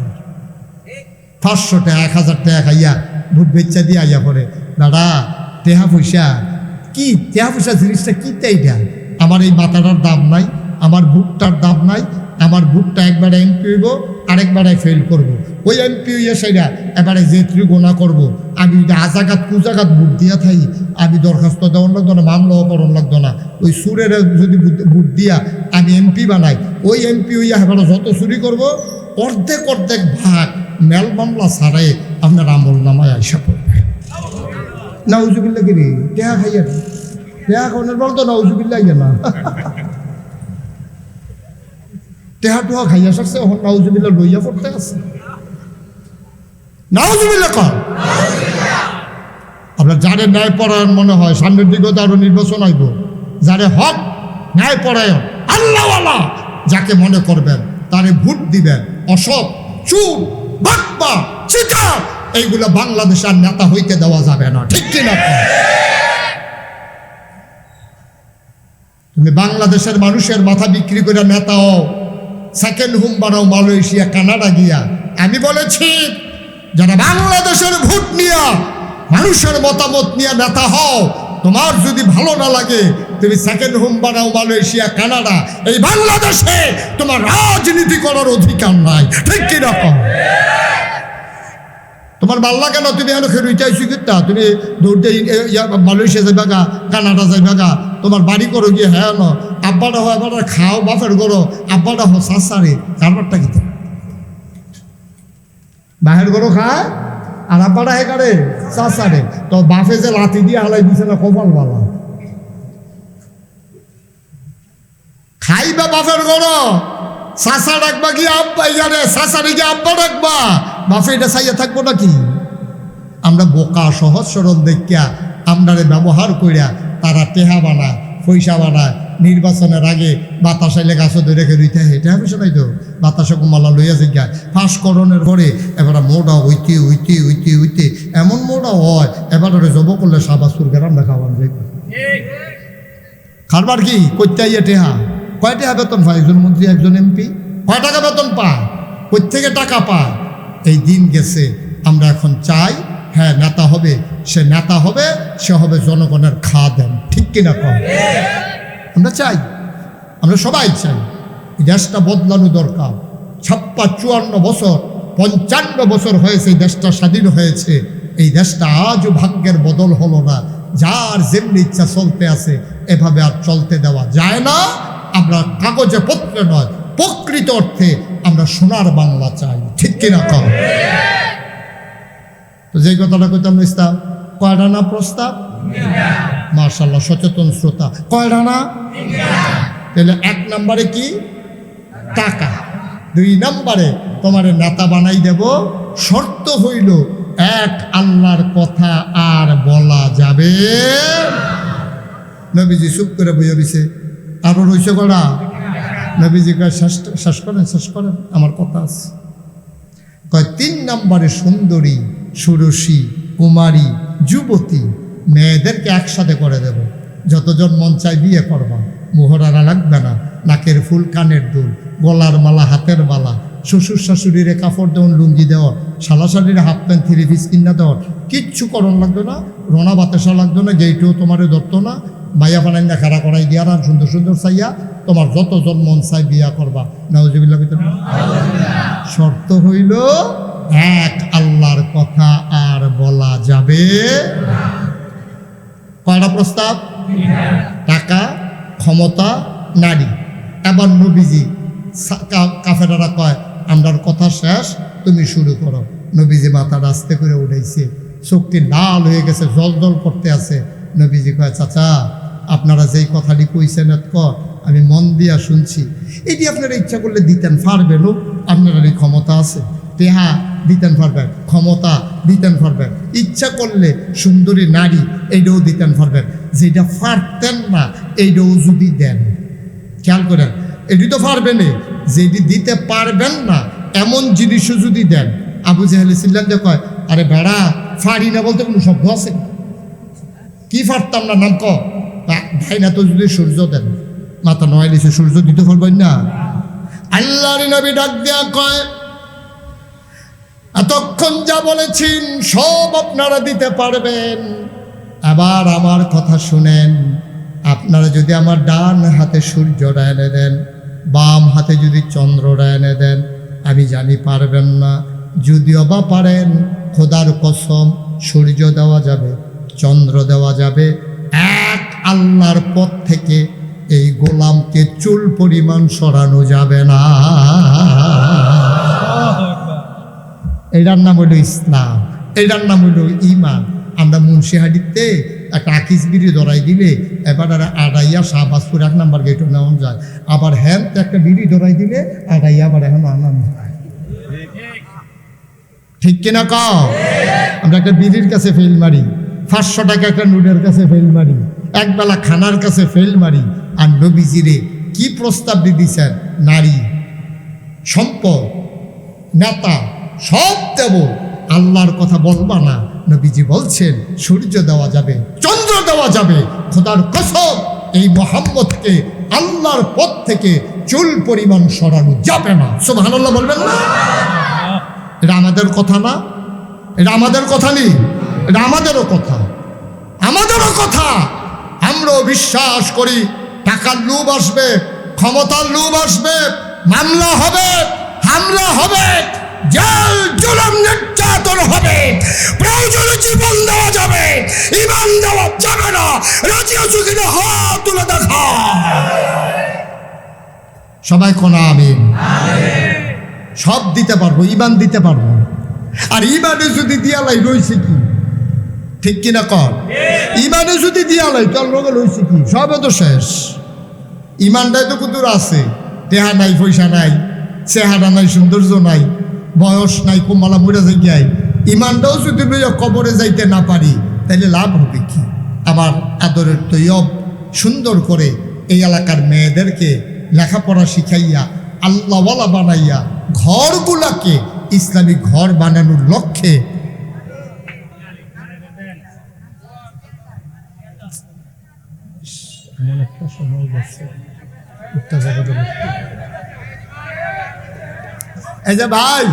500 টাকা 1,000 টাকা খাইয়া ভোট বেচা দিয়ে আইয়া পরে দাদা টেহা পয়সা কি, টেহা পয়সা জিনিসটা কি? এইটা আমার এই মাথাটার দাম নাই, আমার বুকটার দাম নাই, আমার বুকটা একবারে এমপি হইব, আরেকবারে ফেল করব, ওই এমপি হইয়া সেটা এবারে যেত্রী গোনা করবো, আমি যদি আজাগাত কুজাগাত বুট দিয়া থাই, আমি দরখাস্ত দেওয়ার লাগতো না, মামলাও করণ লাগতো না, ওই সুরের যদি বুট দিয়া আমি এমপি বানাই, ওই এমপি হইয়া এবার যত চুরি করব অর্ধেক ভাগ মেল মামলা ছাড়াই আপনার আমল নামায় আইসা পড়বে। নাউজুবিল্লাহ কি রে? টেহা খাইয়া টেহা খাওয়ানোর বল তো নাউজুবিল্লাহ ইয়া না, টেহা টুহা খাইয়া সারছে, এখন নাউজুবিল্লাহ লইয়া পড়তে আছে। নাউজুবিল্লাহ কর। আপনার যারে ন্যায় পরায়ণ মনে হয়, সামনের দিকেও তো আরো নির্বাচন আইব, যারে হক ন্যায় পরায়ণ আল্লাহওয়ালা যাকে মনে করবেন তারে ভোট দিবেন। অসৎ, চুর, বাটপা, চিটার এইগুলো বাংলাদেশের নেতা হইতে দেওয়া যাবে না, ঠিক কিনা? তুমি বাংলাদেশের মানুষের মাথা বিক্রি করে নেতা হও, সেকেন্ড হোম বানাও মালয়েশিয়া কানাডা গিয়া। আমি বলেছি যারা বাংলাদেশের ভোট নিয়ে মানুষের মতামত নিয়ে নেতা হও, তোমার যদি ভালো না লাগে তুমি সেকেন্ড হোম বানাও মালয়েশিয়া কানাডা, এই বাংলাদেশে তোমার রাজনীতি করার অধিকার নাই, ঠিক কিনা? তোমার ভাল লাগে না, তুমি এখন খেরুইটাই শিখিতা, তুমি দৌড়তে মালয়েশিয়া যাইবা গা, কানাডা যাইবা গা, তোমার বাড়ি করো গিয়ে, হ্যাঁ ন আব্বাটা হয়, আব্বাটা খাও বাপের করো, আব্বাটা হো সাসারে, কারবারটা কি বাহের করো খায়, আর আব্বাটা হে কারে সাসারে, তো বাপে যে লাথি দিয়ে হালাই দিছে না কপাল বালা, খাইবা বাপের করো, সাসা ডাকবা গিয়ে আব্বা, ইয়ারে সাসারে গিয়ে আব্বা ডাকবা, বাপে এটা চাইয়া থাকবো নাকি? আমরা বোকা সহজ সরল দেখিয়া আমরারে ব্যবহার করিয়া তারা টেহা বানায়, পয়সা বানায়, নির্বাচনের আগে বাতাস আইলে গাছও ধরে রেখে দিতে হয়, টেহা পয়সা নাই তো, বাতাসে কুমালা লইয়া জিজ্ঞায় ফাঁস করণের পরে এবার মোটা হইতে এমন মোটা হয়, এবার জব করলে শাহবাজপুর গ্রাম দেখাবান যাই খারবার কি করতে আইয়া টেহা। কয় টাকা বেতন পায় একজন মন্ত্রী, একজন এমপি? কয় টাকা বেতন পায়? কই থেকে টাকা পায়? এই দিন গেছে। আমরা এখন চাই, হ্যাঁ নেতা হবে, সে নেতা হবে, সে হবে জনগণের খাদেম, ঠিক কিনা কম? আমরা চাই, আমরা সবাই চাই এই দেশটা বদলানো দরকার। 54 বছর 55 বছর হয়েছে এই দেশটা স্বাধীন হয়েছে, এই দেশটা আজও ভাগ্যের বদল হলো না, যার যেমনি ইচ্ছা চলতে আছে, এভাবে আর চলতে দেওয়া যায় না। আমরা কাগজে পত্রে নয়, প্রকৃত অর্থে আমরা সোনার বাংলা চাই, ঠিক কিনা কম? তো যেই কথাটা কইতাম ইসলাম, কয়টা না প্রস্তাব? মাশাআল্লাহ, সচেতন শ্রোতা, কয়টা না? তাহলে 1 নম্বরে কি? টাকা। 2 নম্বরে তোমার নেতা বানাই দেব, শর্ত হইল এক আল্লাহর কথা আর বলা যাবে। নবীজি চুপ করে বইয়া দিছে, আরো রইছে করা। নবীজি কয় শেষ করেন আমার কথা আছে। কয় 3 নম্বরে সুন্দরী, ষোড়শী, কুমারী, যুবতী মেয়েদেরকে একসাথে করে দেব। যতজন মন চাই বিয়ে করবা, মোহরারা লাগবে না, নাকের ফুল, কানের দুল, গলার মালা, হাতের মালা, শ্বশুর শাশুড়িরে কাপড় দেওয়ার, লুঙ্গি দেওয়ার, শালাশাড়ির হাফ প্যান্ট, 3 পিস কিনা দেওয়ার, কিচ্ছু করণ লাগবে না। রোনা বাতাসা লাগবে না, গেইটেও তোমারে ধরতো না। মাইয়া বানাই না খাড়া করাই দিয়া আর সুন্দর সুন্দর চাইয়া তোমার যতজন মন চাই বিয়া করবা। নাউজুবিল্লাহ। শর্ত হইল এক আল্লাহর কথা আর বলা যাবে। কয়টা প্রস্তাব? টাকা, ক্ষমতা, নারী। এবার নবীজি কাফেরারা কয় আমরার কথা শেষ, তুমি শুরু করো। নবীজি মাথা আস্তে করে উঠাইছে, চোখটি লাল হয়ে গেছে, জল জল করতে আছে। নবীজি কয় চাচা আপনারা যেই কথাটি কইছেন আমি মন দিয়া শুনছি, এটি আপনারা ইচ্ছা করলে দিতেন পারবেন, আপনারা এই ক্ষমতা আছে, টেহা দিতেন পারবেন, ক্ষমতা দিতেন পারবেন, ইচ্ছা করলে সুন্দরী নারী এইটাও দিতেন পারবেন। যেটা পারতেন না এইটাও যদি দেন, খেয়াল করেন, এটি তো পারবেন, যেটি দিতে পারবেন না এমন জিনিসও যদি দেন। আবু জাহেল সিল্লান কয় আরে বেড়া ফাড়ি না বলতে কোনো শব্দ আছে? কি পারতাম না নাম ভাই না তো যদি সূর্য দেন, মাথা নয় লিখে সূর্য দিতে পারবেন না। আল্লাহর নবী ডাক দেয়া কয় এতক্ষণ যা বলেছেন সব আপনারা দিতে পারবেন, আবার আমার কথা শুনেন। আপনারা যদি আমার ডান হাতে সূর্যটা এনে দেন, বাম হাতে যদি চন্দ্রটা এনে দেন, আমি জানি পারবেন না। যদিও বা পারেন, খোদার কসম সূর্য দেওয়া যাবে, চন্দ্র দেওয়া যাবে, এক আল্লাহর পথ থেকে এই গোলামকে চুল পরিমাণ সরানো যাবে না। এটার নাম হইল ইসলাম, এটার নাম হইল ইমান। আমরা মুন্সিহাটিতে একটা আকিস বিড়ি ধরাই দিলে এবার আড়াইয়া শাহবাজপুর 1 নম্বর গেটও নেওয়া যায়, আবার হ্যাঁ একটা বিড়ি ধরাই দিলে আড়াইয়া আবার এখন আনান যায়। ঠিক কিনা কও? আমরা একটা বিড়ির কাছে ফেল মারি, 500 টাকা একটা নুডের কাছে ফেল মারি, একবেলা খানার কাছে ফেল মারি। আর নবীজিরে কি প্রস্তাব দিয়েছেন? নারী, সম্পদ, নেতা সব দেব, আল্লাহর কথা বলবা না। নবীজি বলছেন সূর্য দেওয়া যাবে, চন্দ্র দেওয়া যাবে, খোদার কসম এই মুহাম্মদকে আল্লাহর পথ থেকে চুল পরিমাণ সরানো যাবে না। সুবহানাল্লাহ বলবেন না? এটা আমাদের কথা না? এটা আমাদের কথা নেই, এটা আমাদেরও কথা, আমাদেরও কথা। আমরাও বিশ্বাস করি টাকার লোভ আসবে, ক্ষমতার লোভ আসবে, মামলা হবে, হামলা হবে, জেল জুলুম নির্যাতন হবে, প্রয়োজনে জীবন দেওয়া যাবে, ঈমান দেওয়া যাবে না। রাজি আছো কিনা হাত তুলে দেখা। সবাই কোন আমিন। সব দিতে পারবো, ঈমান দিতে পারবো। আর ঈমানে যদি দিয়ালাই রয়েছে কি? ঠিক কিনা কর? ঈমানে যদি দিয়ালাই তোর লোকে রয়েছে কি? সবে তো শেষ। ঈমানটাই তো কুতুর আছে, দেহা নাই, পয়সা নাই, চেহারা নাই, সৌন্দর্য নাই, বয়স নাই, কোমালা মরে যাই। ঈমানটাও যদি লইয়া কবরে যাইতে না পারি তাহলে লাভ হবে কি? আমার আদরের তৈয়ব সুন্দর করে এই এলাকার মেয়েদেরকে লেখাপড়া শিখাইয়া আল্লাহওয়ালা বানাইয়া ঘরগুলাকে ইসলামী ঘর বানানোর লক্ষ্যে এই যে ভাই,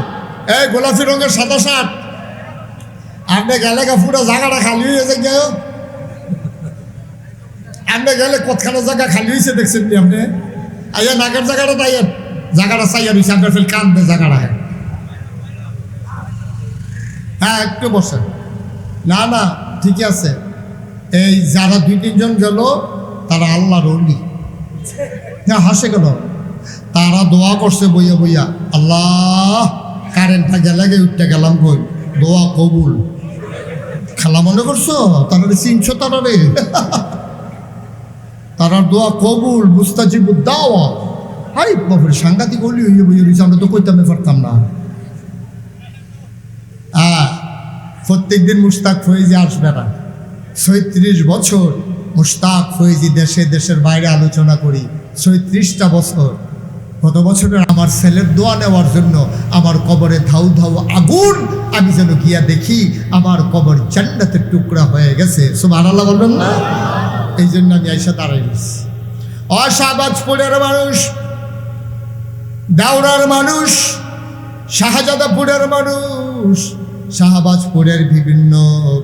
এই গোলাপি রঙের 67 আপনি গেলে পুরো জায়গাটা খালি হয়েছে কেউ? আপনি গেলে কতখানো জায়গা খালি হয়েছে দেখছেন কি আপনি? আইয়া নাকের জায়গাটা তাই জায়গাটা চাইয়া রয়েছে, আপনার ফের কান্দে জায়গাটা। হ্যাঁ একটু বসেন। না না ঠিকই আছে। এই যারা 2-3 জন গেল তারা আল্লাহর ওলি। হ্যাঁ হাসে গেল, তারা দোয়া করছে বইয়া বইয়া, আল্লাহ কারেন্টটা গেলে উঠতে গেলাম কই, দোয়া কবুল। খেলা মনে করছো? তারা চিনছো? তারা দোয়া কবুল, মুস্তাজিবু দাওয়া। হাই বাবুর সাংঘাতিক অলি হইয়া বইয়া রয়েছে, আমরা তো কইতামে পারতাম না। প্রত্যেকদিন মুশতাক ফয়েজি আসবে না। ৩৬ বছর মুশতাক ফয়েজি দেশে দেশের বাইরে আলোচনা করি, ৩৬টা বছর। গত বছরের আমার ছেলের দোয়া নেওয়ার জন্য আমার কবরে ধাউ ধাউ আগুন, আমি যেন গিয়া দেখি আমার কবর জান্নাতের টুকরা হয়ে গেছে। সুবহানাল্লাহ বলবেন না? এই জন্য আমি আইসা দাঁড়াইছি। শাহবাজপুরের মানুষ, দাউরার মানুষ, শাহজাদাপুরের মানুষ, শাহবাজপুরের বিভিন্ন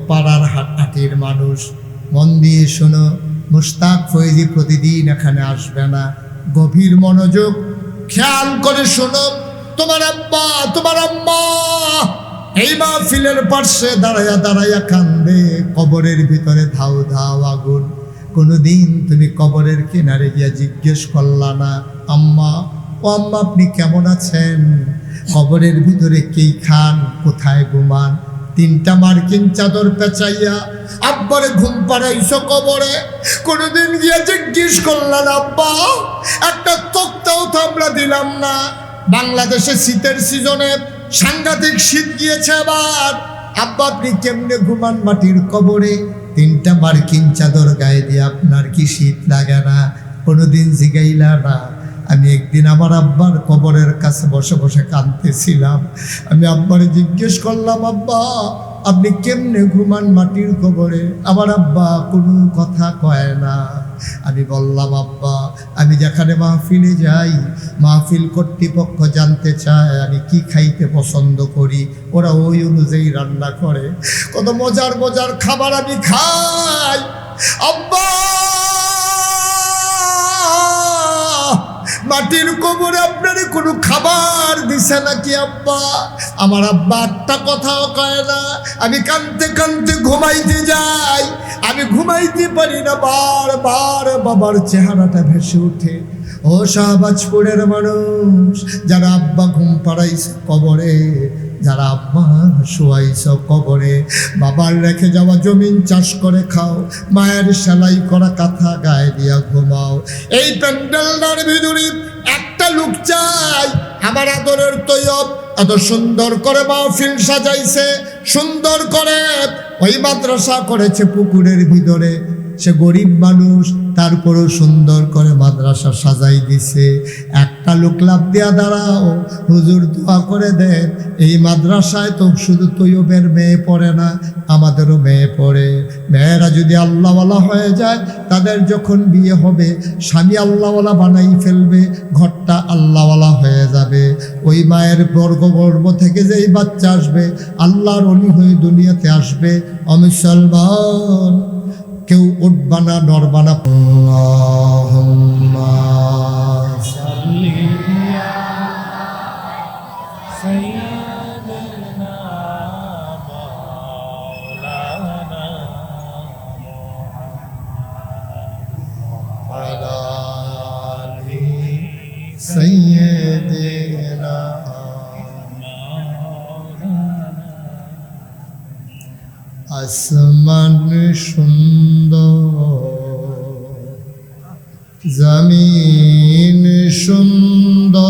পাড়ার হাটহাটির মানুষ, মন দিয়ে শোনো, মুশতাক ফয়েজি প্রতিদিন এখানে আসবে না। গভীর মনোযোগ খেয়াল করে শোনো। তোমার আব্বা, তোমার আম্মা এই মাহফিলের পাশে দাঁড়াইয়া দাঁড়াইয়া কান্দে, কবরের ভিতরে ধাউ ধাউ আগুন। কোনোদিন তুমি কবরের কিনারে গিয়া জিজ্ঞেস করলা না, আম্মা ও আম্মা আপনি কেমন আছেন? কবরের ভিতরে কেই খান, কোথায় ঘুমান? 3টা মার্কিন চাদর পেঁচাইয়া আব্বারে ঘুম পাড়াইছো কবরে, কোনোদিন গিয়া জিজ্ঞেস করলাম আব্বা একটা তক্তাও তো আমরা দিলাম না? বাংলাদেশে শীতের সিজনে সাংঘাতিক শীত গিয়েছে এবার, আব্বা আপনি কেমনে ঘুমান মাটির কবরে? 3টা মার্কিন চাদর গায়ে দিয়ে আপনার কি শীত লাগে না? কোনোদিন জিগাইলা না? আমি একদিন আমার আব্বার কবরের কাছে বসে বসে কাঁদতেছিলাম। আমি আব্বারে জিজ্ঞেস করলাম, আব্বা আপনি কেমনে ঘুমান মাটির কবরে? আমার আব্বা কোনো কথা কয় না। আমি বললাম, আব্বা আমি যেখানে মাহফিলে যাই, মাহফিল কর্তৃপক্ষ জানতে চায় আমি কি খাইতে পছন্দ করি, ওরা ওই অনুযায়ী রান্না করে, কত মজার মজার খাবার আমি খাই। আব্বা মাটির কবরে আপনারে কোনো খাবার দিছে নাকি আব্বা? আমার আব্বা একটা কথাও কয় না। আমি কাঁদতে কাঁদতে ঘুমাইতে যাই, আমি ঘুমাইতে পারি না, বারবার বাবার চেহারাটা ভেসে ওঠে। ও শাহবাজপুরের মানুষ, যারা আব্বা ঘুম পাড়াইছে কবরে, যারা আব্বা শোয়াইছ কবরে, বাবার রেখে যাওয়া জমিন চাষ করে খাও, মায়ের সেলাই করা কাঁথা গায়ে দিয়া ঘুমাও। এই প্যান্ডেলটার ভিতরে একটা লোক চাই, আমার আদরের তৈয়ব এত সুন্দর করে মাহফিল সাজাইছে, সুন্দর করে ওই মাদ্রাসা করেছে পুকুরের ভিতরে, সে গরিব মানুষ, তারপরেও সুন্দর করে মাদ্রাসা সাজাই দিছে। একটা লোক লাভ দিয়া দাঁড়াও, হুজুর দোয়া করে দেন, এই মাদ্রাসায় তো শুধু তৈয়বের মেয়ে পড়ে না, আমাদেরও মেয়ে পড়ে। মেয়েরা যদি আল্লাহওয়ালা হয়ে যায়, তাদের যখন বিয়ে হবে স্বামী আল্লাহওয়ালা বানাই ফেলবে, ঘরটা আল্লাহওয়ালা হয়ে যাবে। ওই মায়ের গর্ভ থেকে যেই বাচ্চা আসবে আল্লাহর ওলি হয়ে দুনিয়াতে আসবে। অমুসলমান কেউ উঠবা না, নড়বা না। আল্লাহুম্মা সাল্লি আলা সাইয়্যিদিনা মাওলানা মুহাম্মাদ ওয়া আলা আলি সাইয়্যিদিনা আসমান সুন্দর, জমিন সুন্দর,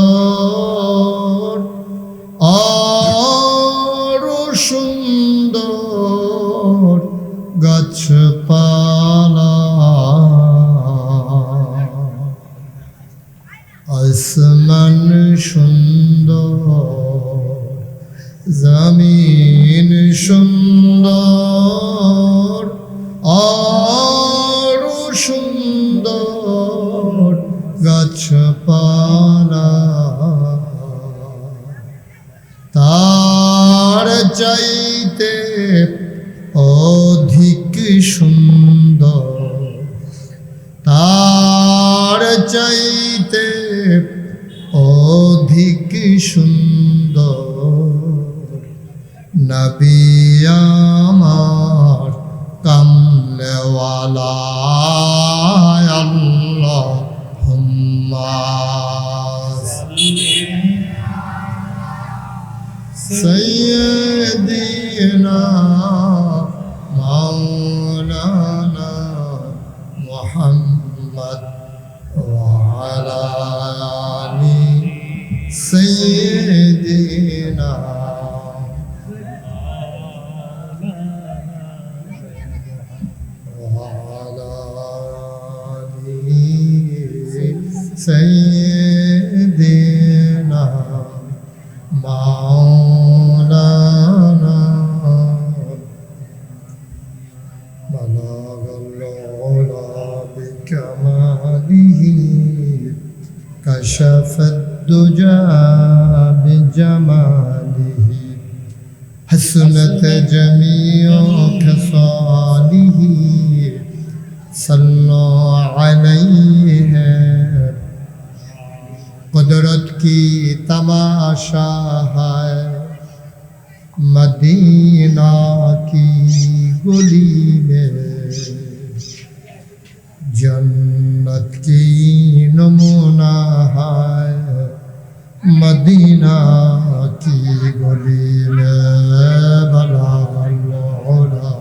আর সুন্দর গাছপালা। আসমান সুন্দর, জমিন সুন্দর, আর সুন্দর গাছপালা। তার চাইতে অধিক সুন্দর, তার চাইতে অধিক সুন্দর নবী আমার কামলেওয়ালা। আল্লাহুম্মা সাইয়্যিদিনা মাওলানা মুহাম্মদ ওয়া আলা আলি সাইয়্যিদিনা مولانا بلغ العلا بكماله كشف الدجى بجماله حسنت جميع خصاله صلوا عليه قدرت کی تماشا ہے مدینہ کی گلی میں جنت کی نمونہ ہے مدینہ کی گلی میں بلغ العلا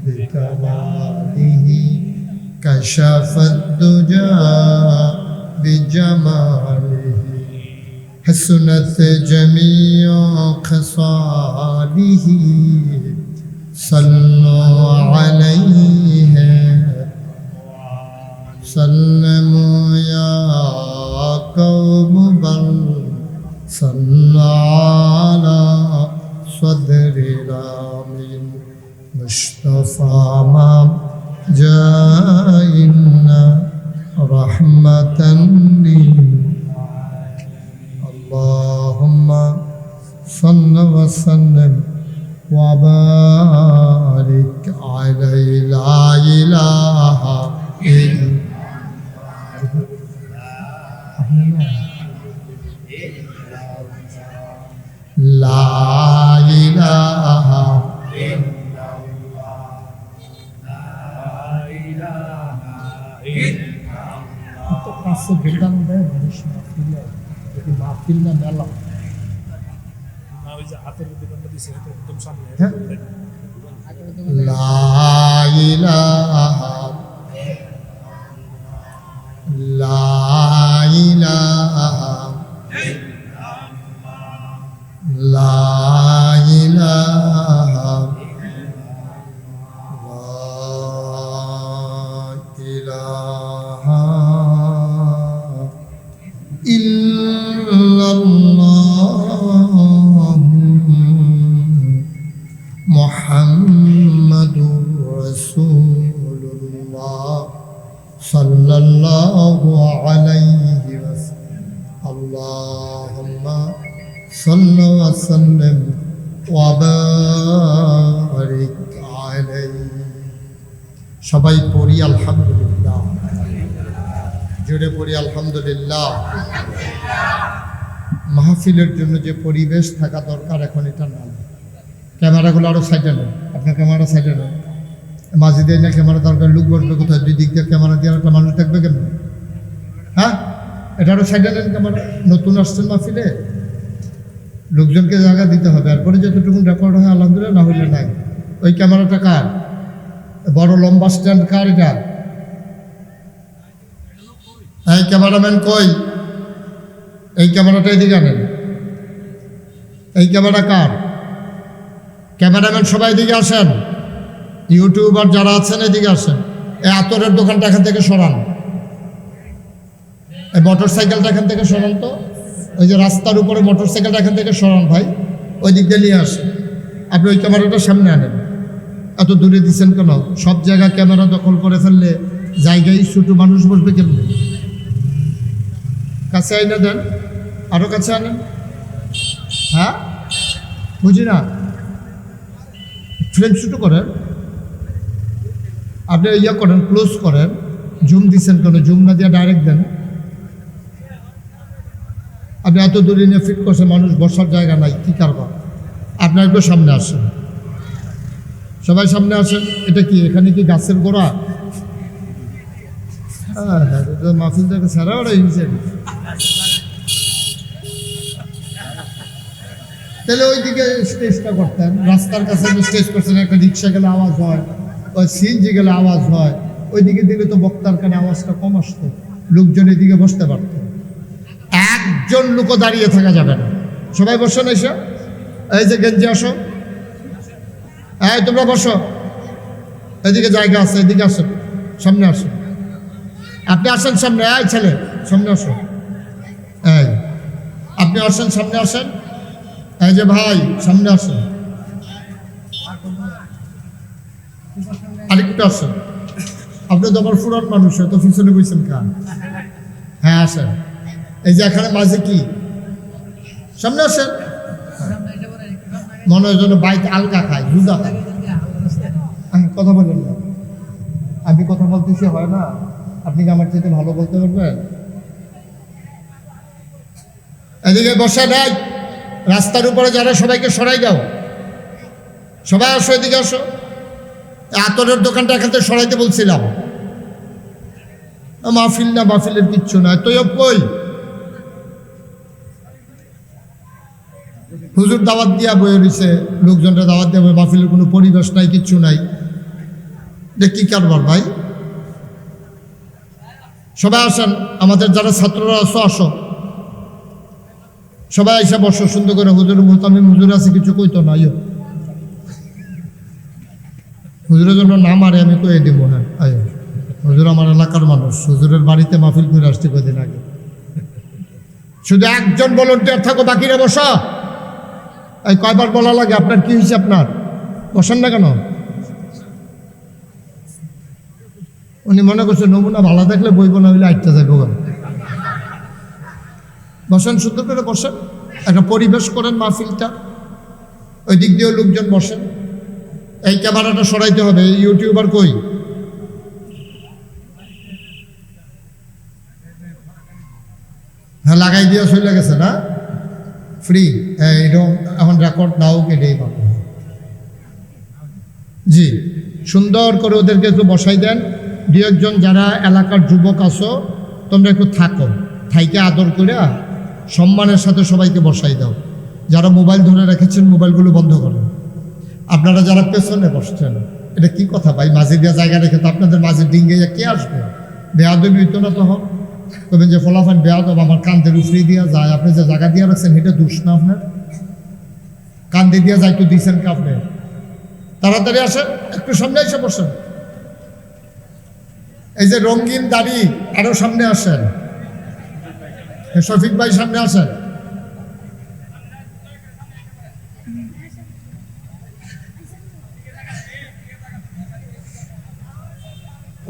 بکمالہ کشف الدجى بجماله حسنت جميع خصاله صلوا عليه سلموا يا قوم بل صلى على صدر الامين مصطفى ما جاءنا رحمة اللهم صل وسلم وبارك عليه لا إله إلا لا إله إلا तो पास गिरदान दे মানুষ মাহফিলে যদি মাহফিল না মেলা না ওই যে হাতের দোকানটা দিছে এটা একদম সামনে লা ইলাহা লা ইলাহা মুহাম্মাদুর রাসূলুল্লাহ সাল্লাল্লাহু আলাইহি ওয়াসাল্লাম আল্লাহুম্মা সাল্লি ওয়া সাল্লিম ওয়া বারিক আলাইহি সবাই পড়ি আলহামদুলিল্লাহ জোরে পড়ি আলহামদুলিল্লাহ মাহফিলের জন্য যে পরিবেশ থাকা দরকার এখন এটা না ক্যামেরাগুলো আরও সাইডে নেন আপনার ক্যামেরা সাইডে নেন মাঝে দিয়ে না ক্যামেরা দরকার লোক বসবে কোথায় দুই দিক দিয়ে ক্যামেরা দিয়ে একটা মানুষ থাকবে কেমন হ্যাঁ এটা আরও সাইডে নেন ক্যামেরা নতুন আসছেন মাহফিলে লোকজনকে জায়গা দিতে হবে এরপরে যতটুকু রেকর্ড হয় আলহামদুলিল্লাহ না হইলে নাই ওই ক্যামেরাটা কার বড় লম্বা স্ট্যান্ড কার এটা এই ক্যামেরাম্যান কই এই ক্যামেরাটা এদিকে আনেন এই ক্যামেরা কার ক্যামেরাম্যান সবাই এদিকে আসেন ইউটিউবার যারা আছেন এদিকে আসেন এই আতরের দোকানটা এখান থেকে সরান এই মোটর সাইকেলটা এখান থেকে সরান তো ওই যে রাস্তার উপরে মোটর সাইকেলটা এখান থেকে সরান ভাই ওই দিক দিয়ে নিয়ে আসেন আপনি ওই ক্যামেরাটা সামনে আনেন এত দূরে দিচ্ছেন কেন সব জায়গায় ক্যামেরা দখল করে ফেললে জায়গায় ছোটো মানুষ বসবে কেমনি কাছে আইনা দেন আরও কাছে আনেন হ্যাঁ বুঝি না ফ্রেম ছোটো করেন আপনি ইয়া করেন ক্লোজ করেন জুম দিচ্ছেন কেন জুম না দিয়ে ডাইরেক্ট দেন আপনি এত দূরে নিয়ে ফিট করছেন মানুষ বসার জায়গা নাই কী কারবার আপনার একটু সামনে আসেন সবাই সামনে আসেন এটা কি এখানে কি গাছের গোড়া হ্যাঁ হ্যাঁ মাহফিল থেকে সারা ওরা হিসেবে তাহলে ওইদিকে স্টেজটা করতেন রাস্তার কাছে স্টেজ করছেন একটা রিক্সা গেলে আওয়াজ হয় ওই সিএনজি গেলে আওয়াজ হয় ওইদিকে দিলে তো বক্তার কানে আওয়াজটা কম আসতো লোকজন এদিকে বসতে পারত একজন লোকও দাঁড়িয়ে থাকা যাবে না সবাই বসো না এসে এই যে গেঞ্জি আসো এই তোমরা বসো এদিকে জায়গা আছে এদিকে আসো সামনে আসো আপনি আসেন সামনে এই ছেলে সামনে আসো এই আপনি আসেন, সামনে আসেন। এই যে ভাই, সামনে আসেন, আরেকটু আসেন। আপনি তো আবার পুরান মানুষ, তো পিছনে বইছেন খান। হ্যাঁ আসেন। এই যে এখানে মাঝে কি, সামনে আসেন। মনে হয় যেন বাইক আলগা খায়, বুঝা খায়। কথা বলেন না, আমি কথা বলতেছি হয় না, আপনি কি আমার চাইতে ভালো বলতে পারবেন? এদিকে বসে নাই, রাস্তার উপরে যারা, সবাইকে সরাই দাও, সবাই আসো, এদিকে আসো। আতরের দোকানটা এখান থেকে সরাইতে বলছিলাম। মাহফিল না, মাহফিলের কিচ্ছু না। তৈয়ব কই? হুজুর দাওয়াত দিয়া বয়ে রয়েছে, লোকজনরা দাওয়াত দিয়ে, মাহফিলের কোনো পরিবেশ নাই, কিচ্ছু নাই। কি কারবার ভাই? সবাই আসেন, আমাদের যারা ছাত্ররা আসো, আসো সবাই এসে বসো সুন্দর করে। হুজুর মোহতামিম হুজুর আছে, কিছু কইতো না। হুজুরের জন্য না মারে আমি কয়ে দিব। হ্যাঁ আয়, হুজুর আমার এলাকার মানুষ, হুজুরের বাড়িতে মাহফিল করে আসতে কদিন আগে। শুধু একজন ভলান্টিয়ার থাকো, বাকিরা বসা। এই কয়বার বলা লাগে? আপনার কি হয়েছে? আপনার বসেন না কেন? উনি মনে করছে নমুনা ভালো থাকলে বইব, না হইলে আটটা যাইব। বসেন, সুন্দর করে বসেন, একটা পরিবেশ করেন মাহফিলটা। ওই দিক দিয়েও লোকজন বসেন। এই ক্যামেরাটা সরাইতে হবে। ইউটিউবার কই? হ্যাঁ লাগাই দিয়ে চলে গেছে না, ফ্রি। এটা এখন রেকর্ড নাও কেটেই পাবো। জি, সুন্দর করে ওদেরকে একটু বসাই দেন। দু একজন যারা এলাকার যুবক আছো, তোমরা একটু থাকো, থাইকে আদর করে সম্মানের সাথে সবাইকে বসাই দাও। যারা মোবাইল ধরে রেখেছেন, মোবাইলগুলো বন্ধ করেন। আপনারা যারা পেছনে বসছেন, এটা কি কথা ভাই? মাঝে দেওয়া জায়গা রেখে তো আপনাদের মাঝে ডিঙ্গে কে আসবে? বেয়াদবি হইতো না তখন? তবে যে ফলাফল বেয়াদব, আমার কান্দের উফরি দিয়া যায়। আপনি যে জায়গা দিয়ে রাখছেন, এটা দোষ না আপনার? কান্দে দিয়া যায় তো দিয়েছেন কে আপনি? তাড়াতাড়ি আসেন, একটু সামনে এসে বসেন। এই যে রঙিন দাড়ি, আরো সামনে আসেন। শফিক ভাই সামনে আসেন।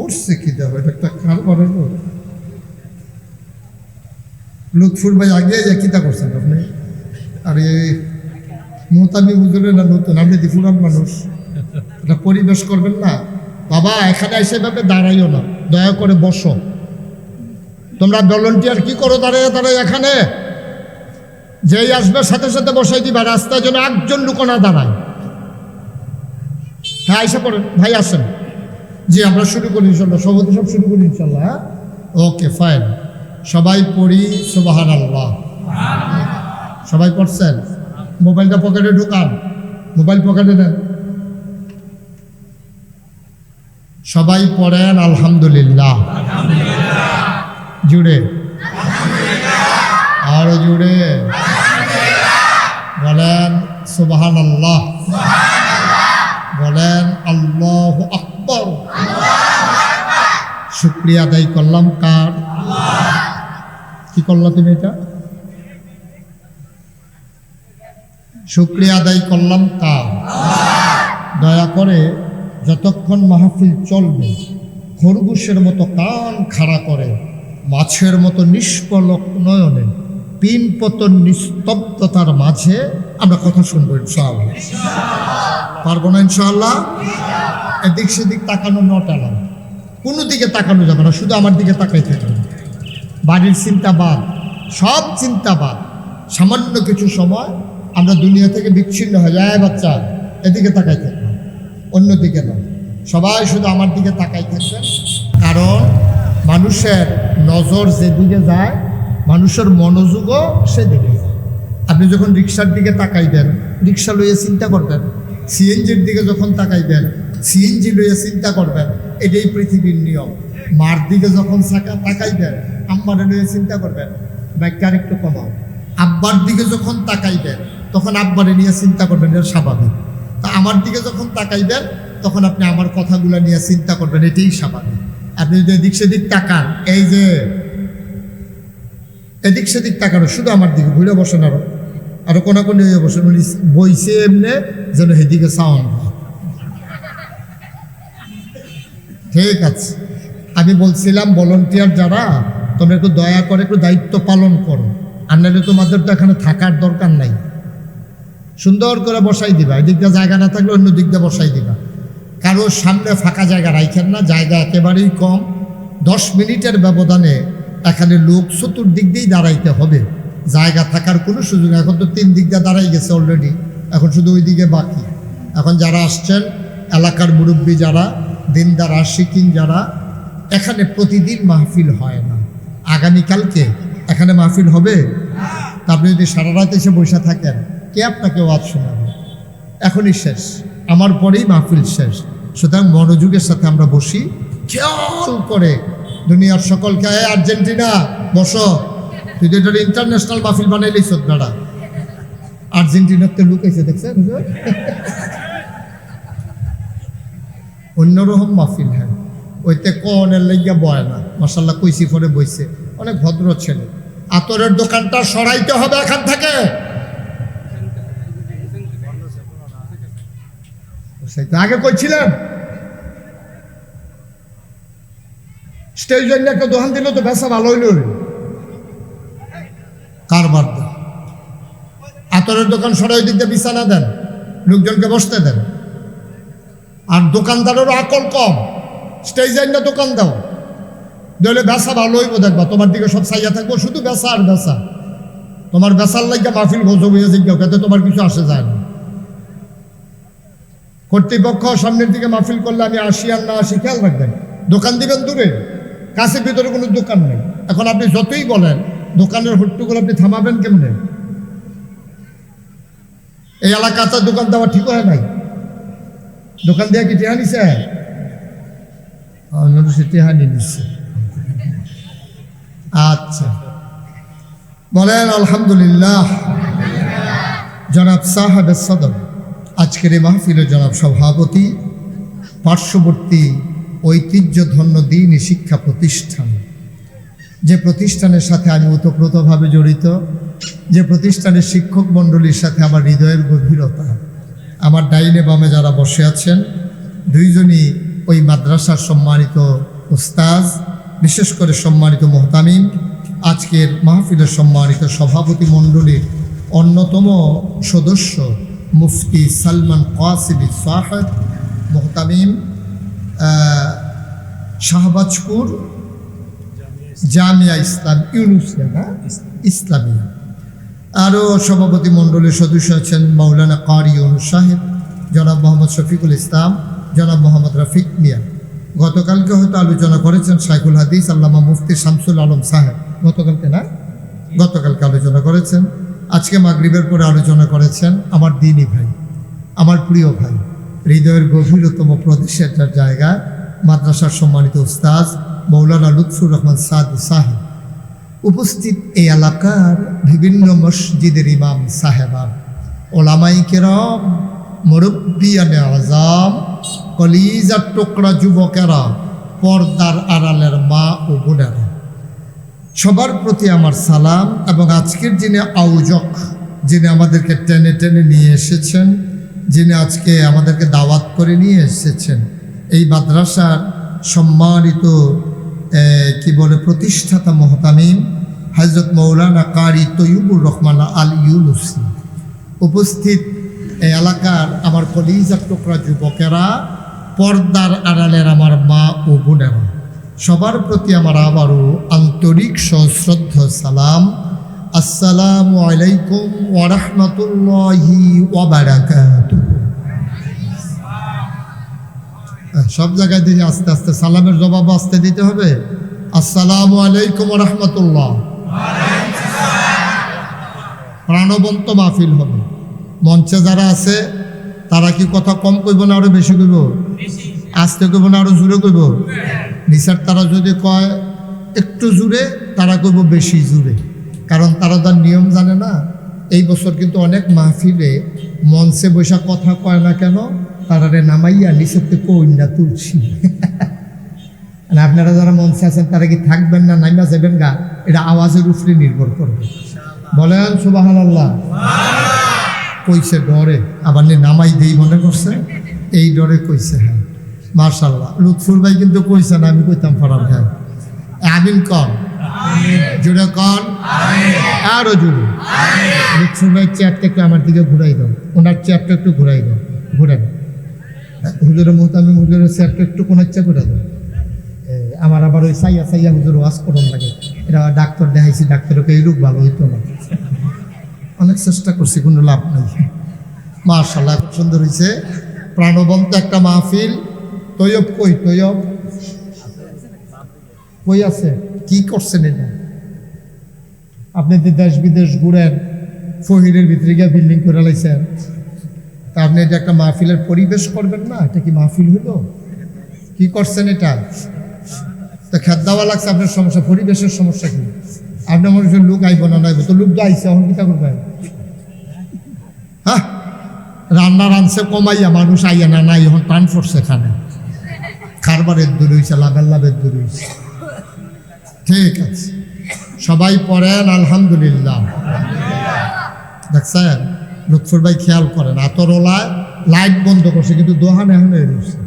উঠছে কি দেবো, এটা একটা কারবারের লোক। লুৎফুর ভাই আগে কিতা করছেন আপনি? আরে মোহতামি হুজুরের না নতুন, আপনি দিপুরান মানুষ, এটা পরিবেশ করবেন না বাবা। এখানে এসে ভাবে দাঁড়াইও না, দয়া করে বসো। তোমরা ভলান্টিয়ার কি করো দাঁড়ায় দাঁড়ায়? এখানে যেই আসবে সাথে সাথে বসাই দিবা, রাস্তায় যেন একজন লোক না দাঁড়ায়। হ্যাঁ এসে পড়েন ভাই, আসেন। জি আমরা শুরু করি ইনশাল্লাহ, সভাপতি সব শুরু করি ইনশাল্লাহ। হ্যাঁ ওকে ফাইন, সবাই পড়ি সুবহানাল্লাহ। সবাই পড়ছেন? মোবাইলটা পকেটে ঢুকান, মোবাইল পকেটে নেন। সবাই পড়েন আলহামদুলিল্লাহ। জুড়ে, আরো জুড়ে বলেন সুবহানাল্লাহ, বলেন আল্লাহু আকবার। শুকরিয়া আদায় করলাম কার? কি করলা তুমি? এটা শুকরিয়া আদায় করলাম কার? দয়া করে যতক্ষণ মাহফিল চলবে, খরগোশের মতো কান খাড়া করে, মাছের মতো নিষ্পলক নয়নে, পিন পতন নিস্তব্ধতার মাঝে আমরা কথা শুনবো ইনশাআল্লাহ। পারবো না ইনশাআল্লাহ? এদিক সেদিক তাকানো নট এলাম, কোনো দিকে তাকানো যাবে না, শুধু আমার দিকে তাকাই থাকবে। বাড়ির চিন্তা বাদ, সব চিন্তা বাদ। সামান্য কিছু সময় আমরা দুনিয়া থেকে বিচ্ছিন্ন হয়ে যায়। বাচ্চা এদিকে তাকাই থাকবেন, অন্যদিকে না। সবাই শুধু আমার দিকে তাকাই থাকবেন, কারণ মানুষের নজর যেদিকে যায়, মানুষের মনোযোগও সেদিকে যায়। আপনি যখন রিক্সার দিকে তাকাইবেন, রিক্সা লইয়ে চিন্তা করবেন। সিএনজির দিকে যখন তাকাইবেন, সিএনজি লইয়ে চিন্তা করবেন। এটাই পৃথিবীর নিয়ম। মার দিকে যখন তাকাইবেন, আম্মারে লইয়ে চিন্তা করবেন। বাইকটা আরেকটু কমাও। আব্বার দিকে যখন তাকাইবেন, তখন আব্বারে নিয়ে চিন্তা করবেন, এটা স্বাভাবিক। তা আমার দিকে যখন তাকাইবেন, তখন আপনি আমার কথাগুলো নিয়ে চিন্তা করবেন, এটাই স্বাভাবিক। আপনি যদি এদিক সেদিক তাকান, এই যে এদিক সেদিক তাকানো, শুধু আমার দিকে ঘুরে বসেন, আরো কোনাকুনি হয়ে বসেন, উনি বইছে এমনি যেন সেদিকে সাউন্ড হয়। ঠিক আছে, আমি বলছিলাম ভলান্টিয়ার যারা, তোমরা একটু দয়া করে একটু দায়িত্ব পালন করো, আর নাহলে তোমাদের তো এখানে থাকার দরকার নাই। সুন্দর করে বসাই দিবা, এদিক দিয়ে জায়গা না থাকলে অন্য দিক দিয়ে বসাই দিবা। কারো সামনে ফাঁকা জায়গা রাখেন না, জায়গা একেবারেই কম। 10 মিনিটের ব্যবধানে এখানে লোক চতুর্দিক দিয়েই দাঁড়াইতে হবে, জায়গা থাকার কোনো সুযোগ নেই। এখন তো 3 দিক দিয়ে দাঁড়াই গেছে অলরেডি, এখন শুধু ওই দিকে বাকি। এখন যারা আসছেন, এলাকার মুরব্বী যারা, দিনদার আশিকিন যারা, এখানে প্রতিদিন মাহফিল হয় না। আগামীকালকে এখানে মাহফিল হবে। তা আপনি যদি সারা রাত এসে বসে থাকেন, কে আপনাকে ওয়াজ শোনাবে? এখনই শেষ, আমার পরেই মাহফিল শেষ। সুতরাং মনোযোগের সাথে আমরা বসি, খেয়াল করে দুনিয়ার সকলকে, আর্জেন্টিনা বসো, তুই তো এটা ইন্টারন্যাশনাল মাহফিল বানাইলেই সদ্যারা। আর্জেন্টিনাতে লুকাইছে, দেখছেন? অন্যরকম মাহফিল। হ্যাঁ, ওইতে কনের লেগিয়া বয় না, মাশাল্লাহ কইসি পরে বইছে, অনেক ভদ্র ছেলে। আতরের দোকানটা সরাইতে হবে এখান থেকে। আগে কইছিলেন স্টেজ জন্য একটা দোকান দিল তো ব্যবসা ভালো হইল, কারবার দেন। আতরের দোকান সরাই দিতে বিছানা দেন, লোকজনকে বসতে দেন। আর দোকানদারেরও আকল কম, স্টেজ জন্য দোকান দাও, দিলে ব্যবসা ভালো হইব। দেখবা তোমার দিকে সব চাইয়া থাকবো, শুধু বেচা আর বেচা। তোমার বেচার লাগিয়া মাহফিল গজব হয়ে যাই, যাতে তোমার কিছু আসে যায় না। কর্তৃপক্ষ সামনের দিকে মাহফিল করলে আমি আসি আর না আসি খেয়াল রাখবেন। দোকান দিবেন দূরে, কাছের ভিতরে কোনো দোকান নেই। এখন আপনি যতই বলেন দোকানের হট্টুগুলো আপনি থামাবেন কেমনে? এই এলাকাতে দোকান দেওয়া ঠিক হয় নাই। দোকান দেওয়া কি টেহা নিছে? টেহা নিয়ে নিচ্ছে। আচ্ছা, বলেন আলহামদুলিল্লাহ। জনাব সাহেবের সদর আজকের এই মাহফিলের জনাব সভাপতি, পার্শ্ববর্তী ঐতিহ্যধন্য দ্বীনি শিক্ষা প্রতিষ্ঠান, যে প্রতিষ্ঠানের সাথে আমি ওতপ্রোতভাবে জড়িত, যে প্রতিষ্ঠানের শিক্ষক মণ্ডলীর সাথে আমার হৃদয়ের গভীরতা। আমার ডাইনে বামে যারা বসে আছেন, দুইজনই ওই মাদ্রাসার সম্মানিত উস্তাজ, বিশেষ করে সম্মানিত মোহতামিম, আজকের মাহফিলের সম্মানিত সভাপতি মণ্ডলীর অন্যতম সদস্য মুফতি সালমান কাসিমি সাহেব, মোহতামিম শাহবাজপুর জামিয়া ইসলামিয়া। আরও সভাপতি মণ্ডলীর সদস্য আছেন মাওলানা কারি ইউনুস সাহেব, জনাব মোহাম্মদ শফিকুল ইসলাম, জনাব মোহাম্মদ রফিক মিয়া। গতকালকে হয়তো আলোচনা করেছেন শাইখুল হাদিস আল্লামা মুফতি শামসুল আলম সাহেব, গতকালকে আলোচনা করেছেন। আজকে মাগরিবের পরে আলোচনা করেছেন আমার দিনী ভাই, আমার প্রিয় ভাই, হৃদয়ের গভীরতম প্রদেশের জায়গা, মাদ্রাসার সম্মানিত উস্তাজ মৌলানা লুৎফুর রহমান সাদি সাহেব। উপস্থিত এই এলাকার বিভিন্ন মসজিদের ইমাম সাহেবান, ওলামাই কেরাম, মুরব্বিয়ানে আযম, কলিজার টুকরা যুবকেরা, পর্দার আড়ালের মা ও বোনেরা, সবার প্রতি আমার সালাম। এবং আজকের যিনি আয়োজক, যিনি আমাদেরকে টেনে টেনে নিয়ে এসেছেন, যিনি আজকে আমাদেরকে দাওয়াত করে নিয়ে এসেছেন, এই মাদ্রাসার সম্মানিত কি বলে প্রতিষ্ঠাতা মোহতামিম হযরত মৌলানা কারি তৈয়বুর রহমান আল ইউনুসি। উপস্থিত এই এলাকার আমার কলিজার টুকরা যুবকেরা, পর্দার আড়ালের আমার মা ও বোনেরা, সবার প্রতি আমার আবারও আন্তরিক সশ্রদ্ধ সালাম। আসসালামু আলাইকুম ওয়া রাহমাতুল্লাহি ওয়া বারাকাতুহু। সব জায়গায় দিয়ে আস্তে আস্তে সালামের জবাব আস্তে দিতে হবে। আসসালামু আলাইকুম ওয়া রাহমাতুল্লাহ। প্রাণবন্ত মাহফিল হবে। মঞ্চে যারা আছে তারা কি কথা কম কইব না আরো বেশি কইব? আস্তে কইব না আরো জোরে কইব? নিসার তারা যদি কয় একটু জোরে, তারা কইব বেশি জোরে, কারণ তারা তার নিয়ম জানে না। এই বছর কিন্তু অনেক মাহফিলে মঞ্চে বসে কথা কয় না কেন, তারারে নামাইয়া নিচেতে কইনা তুলছি। আপনারা যারা মঞ্চে আছেন তারা কি থাকবেন না নাইমা যাবেন গা? এটা আওয়াজের উপরে নির্ভর করবে। বলেন সুবহানাল্লাহ। কইছে ডরে, আবার নামাই দেই মনে করছে, এই ডরে কইছে। হ্যাঁ মাশাআল্লাহ, লুৎফুর ভাই কিন্তু কইছে না, আমি কইতাম ফরাম ভাই। আমিন কন, জুড়ে কন, আরো জুড়ে। লুৎফুর ভাই চেয়ারটা একটু আমার দিকে ঘুরাই দাও, ওনার চেয়ারটা একটু ঘুরাই দাও, ঘুরেন। হুজুরের মুহতামিম হুজুরের চেয়ারটা একটু কোন ইচ্ছা করে দাও। আমার আবার ওই সাইয়া সাইয়া হুজুর ওয়াজ করুন লাগে, এটা ডাক্তার দেখাইছি, ডাক্তারকে এই রোগ ভালো হইতো না, অনেক চেষ্টা করছি, কোনো লাভ নাই। মাশাআল্লাহ খুব সুন্দর হয়েছে, প্রাণবন্ত একটা মাহফিল। তৈয়ব কই, তৈয়ব কই আছে, কি করছেন এটা? আপনি যে দেশ বিদেশ ঘুরেন, ফহিরের ভিতরে গিয়ে বিল্ডিং করে লাইছেন, তা আপনি এটা একটা মাহফিলের পরিবেশ করবেন না? এটা কি মাহফিল হইল? কি করছেন এটা? তো খেত দেওয়া লাগছে, আপনার সমস্যা, পরিবেশের সমস্যা কি? আপনার মনে হচ্ছে লোক আইব না নাইব, তো লোক তো আইসে, এখন কিতা করবেন? হ্যাঁ, রান্না রানছে কমাইয়া, মানুষ আইয়া না নাই, এখন টান পড়ছে এখানে, কারবারের দূর হয়েছে, লাভের লাভের দূর হয়েছে। ঠিক আছে, সবাই পড়েন আলহামদুলিল্লাহ। দেখছেন লুৎফুর ভাই, খেয়াল করেন, আতরওয়ালা লাইট বন্ধ করছে কিন্তু দোহান এখন রয়েছে।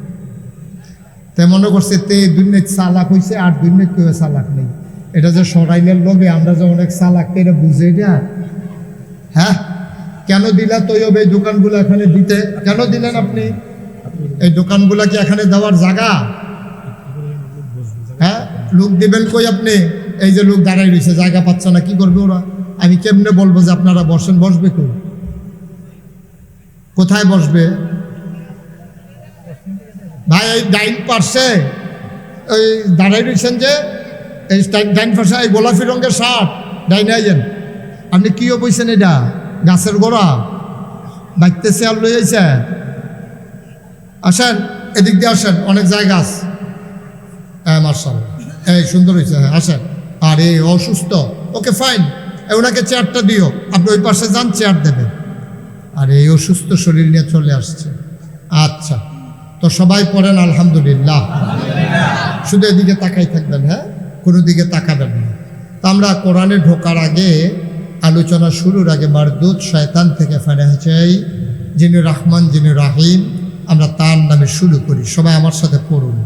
তাই মনে করছে তে দুনিয়া চালাক হয়েছে, আর দুনিয়া কেউ চালাক নেই। এটা যে সরাইলের লগে আমরা যে অনেক চালাক, এটা বুঝে এটা। হ্যাঁ, কেন দিলা তৈয়ব এই দোকানগুলো এখানে দিতে? কেন দিলেন আপনি এই দোকানগুলা? কি এখানে দেওয়ার জায়গা? হ্যাঁ, লোক দিবেন কই আপনি? এই যে লোক দাঁড়াই রয়েছে, জায়গা পাচ্ছে না, কি করবে ওরা? আমি কেমনে বলবো যে আপনারা বসেন? বসবে কই? কোথায় বসবে ভাই? এই ডাইন পার্শ্বে ওই দাঁড়াই রয়েছেন যে, এই ডাইন পার্শ্বে এই গোলাপি রঙের শার্ট, ডাইনে আইয়েন। আপনি কিও বইছেন? এটা গাছের গোড়া বাইতেছে, আর লই আইছে। আসেন এদিক দিয়ে, আসেন, অনেক জায়গা আছে। হ্যাঁ মার্শাল্লাহ, এই সুন্দর হয়েছে। হ্যাঁ আসেন। আর এই অসুস্থ, ওকে ফাইন, ওনাকে চেয়ারটা দিও, আপনি ওই পাশে যান, চেয়ার দেবে। আর এই অসুস্থ শরীর নিয়ে চলে আসছে। আচ্ছা, তো সবাই পড়েন আলহামদুলিল্লাহ। শুধু এদিকে তাকাই থাকবেন, হ্যাঁ, কোনো দিকে তাকাবেন না। তা আমরা কোরআনে ঢোকার আগে, আলোচনা শুরুর আগে, মারদুদ শয়তান থেকে ফানাহ চাই, যিনি রহমান, যিনি রাহিম, আমরা তার নামে শুরু করি। সবাই আমার সাথে পড়ুন।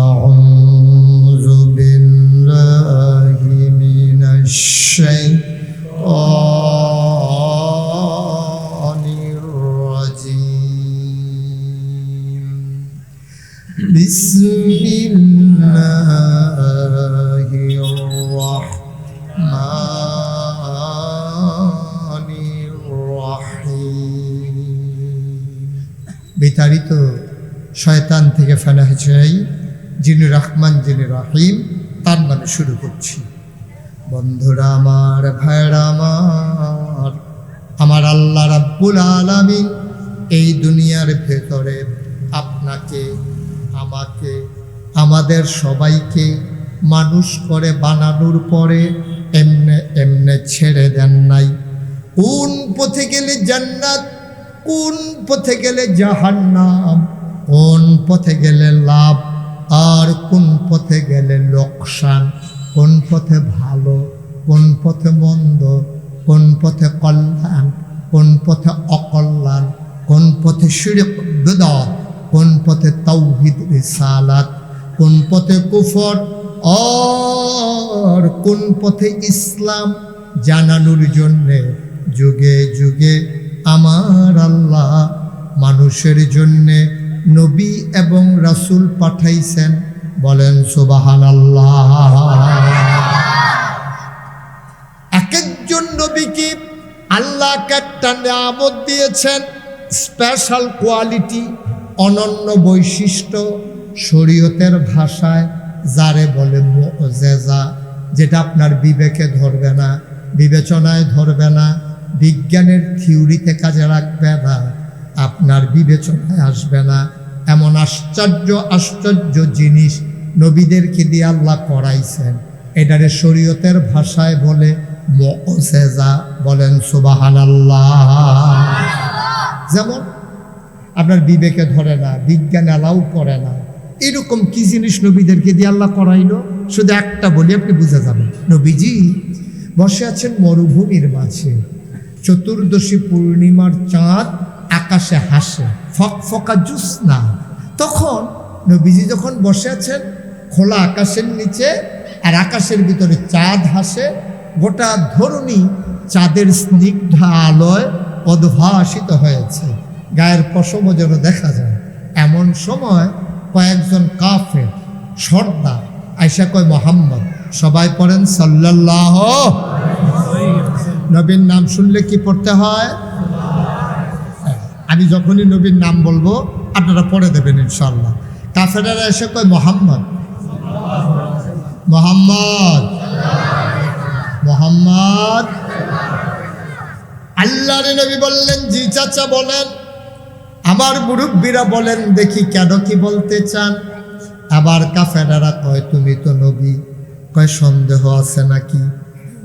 আউযু বিল্লাহি মিনাশ শাইতানির রাজীম। বিসমিল্লাহির রাহমানির রাহিম। বিতাড়িত শয়তান থেকে ফানাহ চাই, যিনি রহমান, যিনি রাহিম, তার নামে শুরু করছি। বন্ধুরা আমার, ভাইরা আমার, আমার আল্লাহ রাব্বুল আলামিন এই দুনিয়ার ভেতরে আপনাকে, আমাকে, আমাদের সবাইকে মানুষ করে বানানোর পরে এমনে এমনে ছেড়ে দেন নাই। কোন পথে গেলে জান্নাত, কোন পথে গেলে জাহান্নাম, কোন পথে গেলে লাভ, আর কোন পথে গেলে লোকসান, কোন পথে ভালো, কোন পথে মন্দ, কোন পথে কল্যাণ, কোন পথে অকল্যাণ, কোন পথে শিরক বিদআত, কোন পথে তাওহীদ রিসালাত, কোন পথে কুফর, আর কোন পথে ইসলাম জানানোর জন্যে যুগে যুগে আমার আল্লাহ মানুষের জন্যে নবী এবং রাসূল পাঠাইছেন। বলেন সুবহানাল্লাহ। এক একজন নবীকে আল্লাহ একটা নিয়ামত দিয়েছেন, স্পেশাল কোয়ালিটি, অনন্য বৈশিষ্ট্য, শরীয়তের ভাষায় যারে বলে মুআজিজা, যেটা আপনার বিবেকে ধরবে না, বিবেচনায় ধরবে না, বিজ্ঞানের থিওরিতে কাজে রাখবে না, আপনার বিবেচনায় আসবে না, এমন আশ্চর্য আশ্চর্য জিনিস নবীদেরকে দিয়ে আল্লাহ করাইছেন। এটারে শরীয়তের ভাষায় বলে মুআজিজা। বলেন সুবহানাল্লাহ। যেমন আপনার বিবেকে ধরে না, বিজ্ঞান অ্যালাউ করে না, এরকম কি জিনিস নবীদেরকে দিয়ে আল্লাহ করাইলো, শুধু একটা বলি, আপনি বুঝে যাবেন। নবীজি বসে আছেন মরুভূমির মাঝে, চতুর্দশী পূর্ণিমার চাঁদ আকাশে হাসে, ফকফকা জ্যোৎস্না। তখন নবীজি যখন বসে আছেন খোলা আকাশের নিচে, আর আকাশের ভিতরে চাঁদ হাসে, গোটা ধরণী চাঁদের স্নিগ্ধ আলোয় উদ্ভাসিত হয়েছে, গায়ের পশমও যেন দেখা যায়। এমন সময় কয়েকজন কাফের সর্দার আয়সা কয় মোহাম্মদ, সবাই পড়েন সাল্লাল্লাহু। নবীর নাম শুনলে কি পড়তে হয়? আমি যখনই নবীর নাম বলবো আপনারা পড়ে দেবেন ইনশাআল্লাহ। কাফেরেরা এসে কয় মোহাম্মদ, মোহাম্মদ, মোহাম্মদ। আল্লাহর নবী বললেন, জি চাচা বলেন। আমার মুরব্বীরা বলেন, দেখি কেন, কি বলতে চান? আবার কাফেরেরা কয়, তুমি তো নবী। কয়, সন্দেহ আছে নাকি?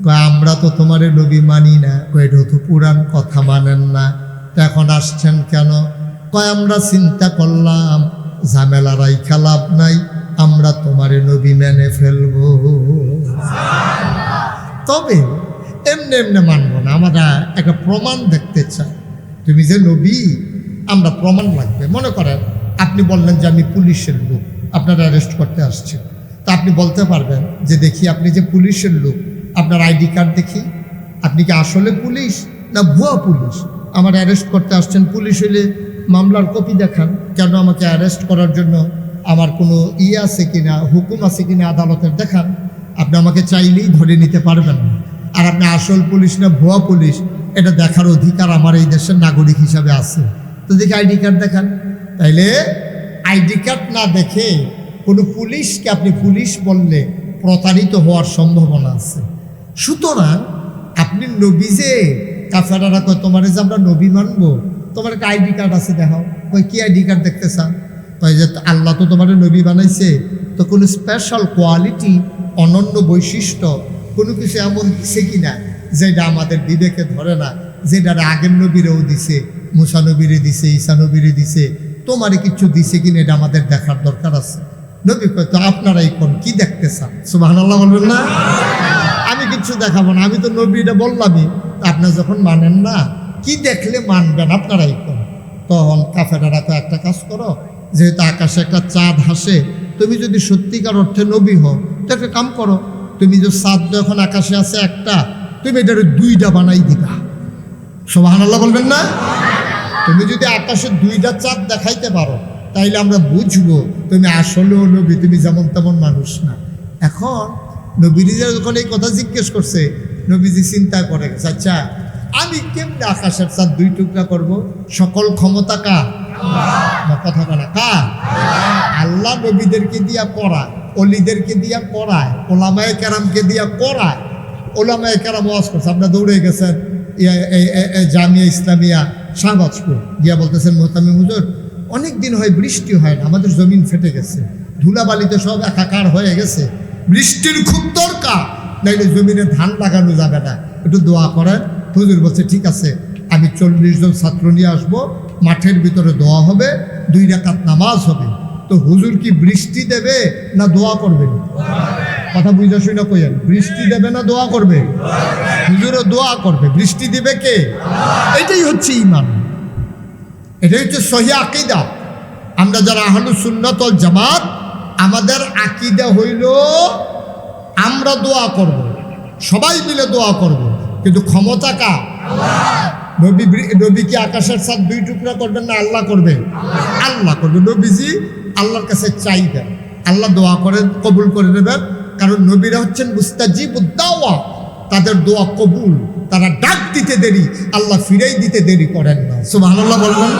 কয়, আমরা তো তোমার নবী মানি না। কয়, এটা তো পুরাণ কথা মানেন না, তো এখন আসছেন কেন? কয়, আমরা চিন্তা করলাম ঝামেলা রাইখা লাভ নাই, আমরা তোমার নবী মেনে ফেলবো, তবে এমনি এমনি মানবো না, আমরা একটা প্রমাণ দেখতে চাই। তুমি যে নবী, আমরা প্রমাণ লাগবে। মনে করেন আপনি বললেন যে আমি পুলিশের লোক, আপনারা অ্যারেস্ট করতে আসছে, তা আপনি বলতে পারবেন যে দেখি আপনি যে পুলিশের লোক, আপনার আইডি কার্ড দেখি, আপনি কি আসলে পুলিশ না ভুয়া পুলিশ? আমার অ্যারেস্ট করতে আসছেন, পুলিশ হইলে মামলার কপি দেখান, কেন আমাকে অ্যারেস্ট করার জন্য আমার কোনো আছে কিনা, হুকুম আছে কিনা আদালতের দেখান। আপনি আমাকে চাইলেই ধরে নিতে পারবেন না। আর আপনি আসল পুলিশ না ভুয়া পুলিশ, এটা দেখার অধিকার আমার এই দেশের নাগরিক হিসাবে আছে। তো দেখি আইডি কার্ড দেখান। তাইলে আইডি কার্ড না দেখে কোনো পুলিশকে আপনি পুলিশ বললে প্রতারিত হওয়ার সম্ভাবনা আছে। সুতরাং আপনি নবী যে, কাফেরারা কয় তোমার যে আমরা নবী মানবো, তোমার একটা আইডি কার্ড আছে দেখাও। কই, কি আইডি কার্ড দেখতে চান? কয় যে আল্লাহ তো তোমার নবী বানাইছে, তো কোনো স্পেশাল কোয়ালিটি, অনন্য বৈশিষ্ট্য কোনো কিছু এমন দিছে কিনা যেটা আমাদের বিবেকে ধরে না, যেটা আগের নবীরেও দিছে, মুসা নবীরে দিছে, ঈসা নবীরে দিছে, তোমারে কিছু দিছে কিনা এটা আমাদের দেখার দরকার আছে। নবী কয়, তো আপনারাই কোন কি দেখতে চান? সুবহানাল্লাহ বলবেন না? আমি কিছু দেখাবো না, আমি তো নবী, এটা বললামই। আপনারা যখন মানেন না, কি দেখলে মানবেন? আপনারাই কোন। তখন কাফেরারা তো একটা কাজ করো, যেহেতু আকাশে একটা চাঁদ হাসে, তুমি যদি সত্যিকার অর্থে নবী হও তো একটা কাম করো, তুমি যে চাঁদ যখন আকাশে আছে একটা, তুমি এটার দুইটা বানাই দিবা। সুবহানাল্লাহ বলবেন না? তুমি যদি আকাশে দুইটা চাঁদ দেখাইতে পারো, তাইলে আমরা বুঝবো তুমি আসলেও নবী, তুমি যেমন তেমন মানুষ না। এখন নবীরা যখন এই কথা জিজ্ঞেস করছে, নবীজি চিন্তা করে গেছে, আচ্ছা আমি কেমনে আকাশের চাঁদ দুই টুকরা করব? সকল ক্ষমতা কার? কথা বলা কার? আল্লাহ নবীদেরকে দিয়া পড়ায়, অলিদেরকে দিয়া পড়ায়, ওলামায়ে কেরামকে দিয়া পড়ায়। ওলামায়ে কেরাম ওয়াজ করছে, আপনারা দৌড়ে গেছেন জামিয়া ইসলামিয়া শাহবাজপুর, গিয়া বলতেছেন মোহতামিম হুজুর, অনেক দিন হয় বৃষ্টি হয় না, আমাদের জমিন ফেটে গেছে, ধুলাবালিতে সব একাকার হয়ে গেছে, বৃষ্টির খুব দরকার, নাইলে জমিনে ধান লাগানো যাবে না, একটু দোয়া করেন। হুজুর বলছে, ঠিক আছে, আমি 40 জন ছাত্র নিয়ে আসবো, মাঠের ভিতরে দোয়া হবে, 2 রাকাত নামাজ হবে। তো হুজুর কি বৃষ্টি দেবে না দোয়া করবেন? কথা বুঝা শুনে কইেন, বৃষ্টি দেবে না দোয়া করবে? হুজুরও দোয়া করবে। বৃষ্টি দিবে কে? এটাই হচ্ছে ঈমান, এটাই হচ্ছে সহিহ আকীদা। আমরা যারা আহলুস সুন্নাত ওয়াল জামাত, আমাদের আকীদা হইল আমরা দোয়া করব, সবাই মিলে দোয়া করব, কিন্তু ক্ষমতা কার? নবী কি আকাশের চাঁদ 2 টুকরা করবেন না আল্লাহ করবে? আল্লাহ করবে। নবীজি আল্লাহর কাছে চাইবেন, আল্লাহ দোয়া করে কবুল করে নেবেন, কারণ নবীরা হচ্ছেন মুস্তাজিবুদ দাওয়া, তাদের দোয়া কবুল, তারা ডাক দিতে দেরি, আল্লাহ ফিরেই দিতে দেরি করেন না। সুবহানাল্লাহ বলবেন।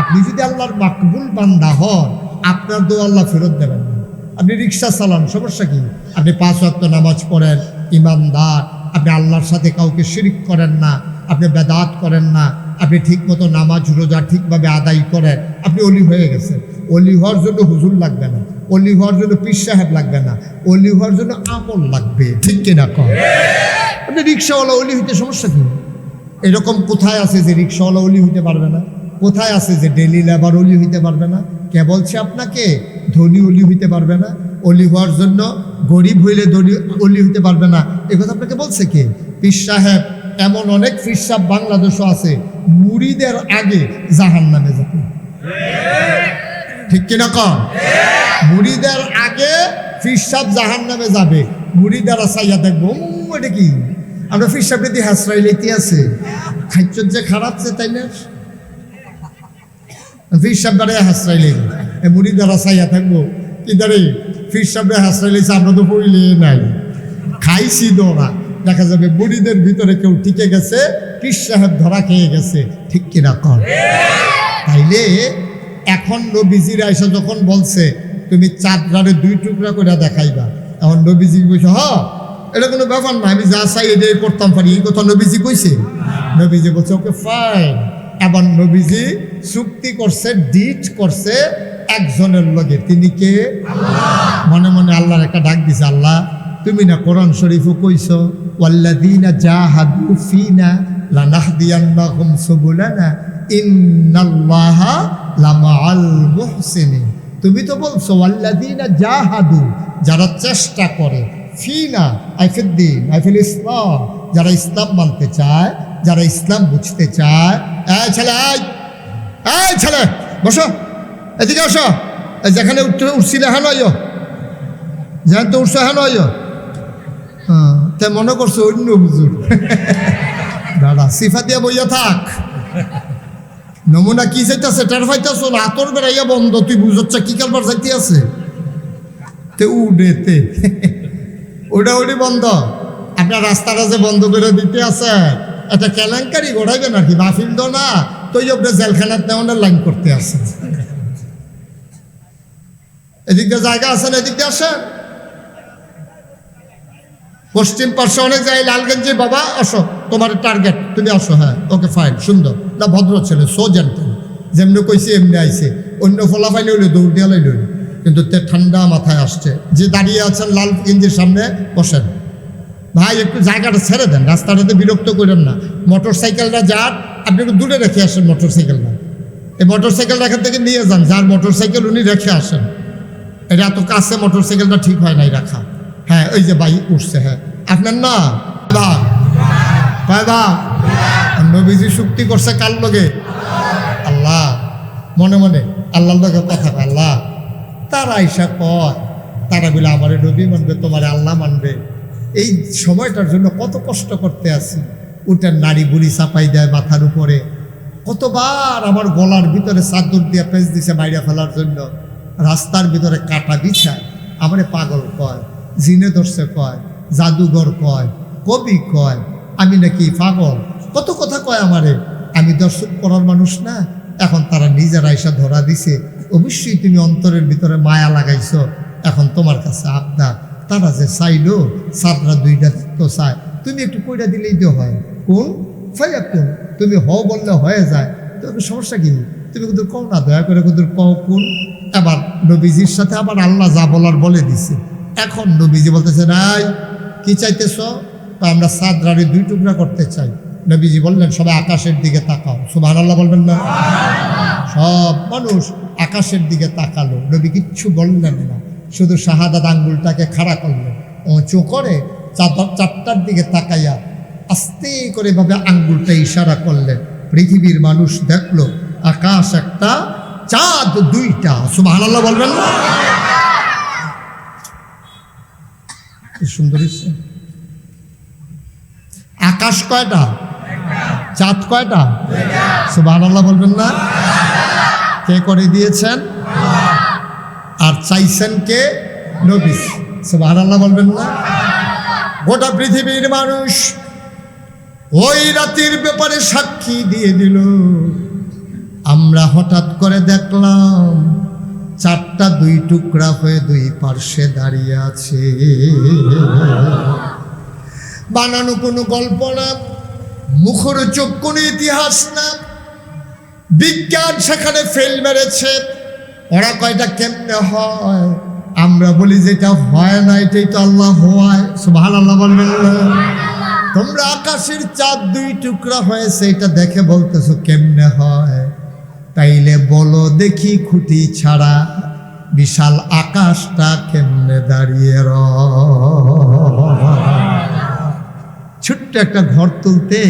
আপনি যদি আল্লাহর মাকবুল বান্দা হন, আপনার দোয়া আল্লাহ ফেরত দেবেন না। আপনি রিক্সা চালান, সমস্যা কি? আপনি 5 ওয়াক্ত নামাজ পড়েন, ইমানদার, আপনি আল্লাহর সাথে কাউকে শিরিক করেন না, আপনি বেদাত করেন না, আপনি ঠিকমতো নামাজ রোজা ঠিকভাবে আদায় করেন, আপনি অলি হয়ে গেছেন। অলি হওয়ার জন্য হুজুর লাগবে না, অলি হওয়ার জন্য পীর সাহেব লাগবে না, অলি হওয়ার জন্য আমল লাগবে, ঠিক কিনা কর? আপনি রিক্সাওয়ালা অলি হইতে সমস্যা কি? এরকম কোথায় আছে যে রিক্সাওয়ালা অলি হইতে পারবে না? কোথায় আছে যে ডেলি লেবার অলি হইতে পারবে না? কে বলছে আপনাকে ধনী অলি হইতে পারবে না? অলি হওয়ার জন্য গরিব হইলে অলি হইতে পারবে না, এ কথা আপনাকে বলছে কে? পীর সাহেব। এমন অনেক পীর সাহেব বাংলাদেশও আছে মুরিদের আগে জাহান্নামে যাবে, ঠিক কিনা কন? মুরিদের আগে পীর সাহেব জাহান্নামে যাবে, মুরিদারা চাইয়া দেখবো এটা কি? আমরা পীর সাহেব যদি হাসরাই লেতে আছে খাইচ্ছ যে খারাপ যে, তাই না? পীর সাহেব বেড়ে হাসরাই লেগে মুরিদারা চাইয়া থাকবো কি দাঁড়ে পীর সাহেব হাসরাই লেছে, আমরা তো পড়িলে নাই খাইছি দোরা। দেখা যাবে মুরিদের ভিতরে কেউ টিকে গেছে, পীর সাহেব ধরা খেয়ে গেছে, ঠিক কিনা কর? তাইলে এখন নবীজির আয়সা যখন বলছে তুমি চাঁদরারে 2 টুকরা করে দেখাইবা, এখন নবীজি কইছে এটা কোনো ব্যাপার না, আমি যা চাই এটাই করতাম পারি, এই কথা নবীজি কইছে? নবীজি বলছে ওকে ফাইন। এবার নবীজি চুক্তি করছে, ডিট করছে একজনের লগে, তিনি কে? মনে মনে আল্লাহর একটা ডাক দিছে, আল্লাহ তুমি না কোরআন শরীফও কইছো ওয়াল্লাযীনা জাহাদু ফীনা লানাহদিয়ান্নাহুম সুবুলানা ইন্নাল্লাহা লামাআল মুহসিনিন। তুমি তো বলছো ওয়াল্লাযীনা জাহাদু, যারা চেষ্টা করে, ফীনা আইফিদ্দিন আইফিল ইসলাম, যারা ইসলাম মানতে চায়, যারা ইসলাম বুঝতে চায়। এই ছেলে, এই ছেলে বসো, এদিকে আসো, যেখানে উঠছিলে হ্যাঁ নয়, যেখানে তো উঠছো হ্যাঁ নয়, তাই মনে করছো অন্য হুজুর। দাদা সিফা দিয়া বইয়া থাক, নমুনা কি চাইতেছে টের পাইতেছো না? আতর বেড়াইয়া বন্ধ, তুই বুঝছ কি কারবার চাইতে আছে? তে উডেতে ওটা ওটি বন্ধ। আপনার রাস্তাটা যে বন্ধ করে দিতে আছে, একটা কেলেঙ্কারি ঘোরাইবে নাকি? মাহফিল তো না, তো আপনার জেলখানার নেওয়ানোর লাইন করতে আসে। এদিক দিয়ে জায়গা আছে না, এদিক দিয়ে আসেন। পশ্চিম পার্শ্বে অনেক জায়গায় লালগঞ্জে, বাবা আসো, তোমার টার্গেট, তুমি আসো। হ্যাঁ ওকে ফাইন, সুন্দর না, ভদ্র ছেলে, সো জেন্টল, যেমনি কইছে এমনি আইছে। অন্য ফলা ফাইলে হইলে দৌড় দিয়ে লাইল, কিন্তু তে ঠান্ডা মাথায় আসছে। যে দাঁড়িয়ে আছেন লাল গেঞ্জির সামনে, বসেন ভাই, একটু জায়গাটা ছেড়ে দেন, রাস্তাটাতে বিরক্ত করেন না। মোটর সাইকেলটা যার, আপনি একটু দূরে রেখে আসেন মোটর সাইকেলটা। এই মোটর সাইকেলটা এখান থেকে নিয়ে যান, যার মোটর সাইকেল উনি রেখে আসেন। এটা এত কাছে মোটর সাইকেলটা ঠিক হয় নাই রাখা। হ্যাঁ ওই যে ভাই উঠছে, হ্যাঁ আপনার না নবীজি চুক্তি করছে কার লগে? আল্লাহ। মনে মনে আল্লাহর লগে কথা, আল্লাহ তারা আইসা কয়, তারা বলে আমারে নবী মানবে, তোমারে আল্লাহ মানবে। এই সময়টার জন্য কত কষ্ট করতে আছি। উঠেন নারী বুড়ি চাপাই দেয় মাথার উপরে, কতবার আমার গলার ভিতরে চাদর দিয়ে পেঁচ দিছে বাইরে ফেলার জন্য। রাস্তার ভিতরে কাটা বিছায়, আমারে পাগল কয়, জিনে ধরছে কয়, জাদুঘর কয়, কবি কয়, আমি নাকি পাগল, কত কথা কয় আমারে। আমি দর্শক করার মানুষ না। এখন তারা নিজের আইসা ধরা দিছে, অবশ্যই তুমি অন্তরের ভিতরে মায়া লাগাইছো। এখন তোমার কাছে আবদার, তারা যে চাইলো সাতরা 2টা তো চায়, তুমি একটু কইরা দিলেই তো হয়। কোন ফাইয়া কোন, তুমি হ বললে হয়ে যায়, তবে সমস্যা কি? তুমি কিন্তু কও না, দয়া করে কিন্তু কও কোন। এবার নবীজির সাথে আবার আল্লাহ যা বলার বলে দিছে। এখন নবীজি বলতেছে, নাই কি চাইতেছ? তো আমরা সাদরারে 2 টুকরা করতে চাই। নবীজি বললেন সবাই আকাশের দিকে তাকাও, সুবহানাল্লাহ বলবেন না? সব মানুষ আকাশের দিকে তাকালো, নবী কিচ্ছু বললেন না, শুধু শাহাদাত আঙ্গুলটাকে খাড়া করলেন, উঁচু করে 4টার দিকে তাকাইয়া আস্তে করে ভাবে আঙ্গুলটা ইশারা করলেন। পৃথিবীর মানুষ দেখলো আকাশ একটা, চাঁদ 2টা, সুবহানাল্লাহ বলবেন না? সুন্দর আকাশ কয়টা, চাঁদ কয়টা? সুবহানাল্লাহ বলবেন না? কে করে দিয়েছেন? আর চাইছেন কে? নবী। সুবহানাল্লাহ বলবেন না? গোটা পৃথিবীর মানুষ ওই রাতের ব্যাপারে সাক্ষী দিয়ে দিল। আমরা হঠাৎ করে দেখলাম 4টা 2 টুকরা হয়ে 2 পার্শ্বে দাঁড়িয়ে আছে। বানানো কোনো গল্প না, মুখরোচক কোনো ইতিহাস না, বিজ্ঞান সেখানে ফেল মেরেছে। ওরা কয়টা কেমনে হয়? আমরা বলি যেটা হয় না এটাই তো আল্লাহ হয়, সুবহানাল্লাহ বলবেন না? তোমরা আকাশের চাঁদ 2 টুকরা হয়েছে এটা দেখে বলতেছো কেমনে হয়? তাইলে বলো দেখি খুঁটি ছাড়া বিশাল আকাশটা কেমনে দাঁড়িয়ে ছোট্ট একটা ঘর তুলতে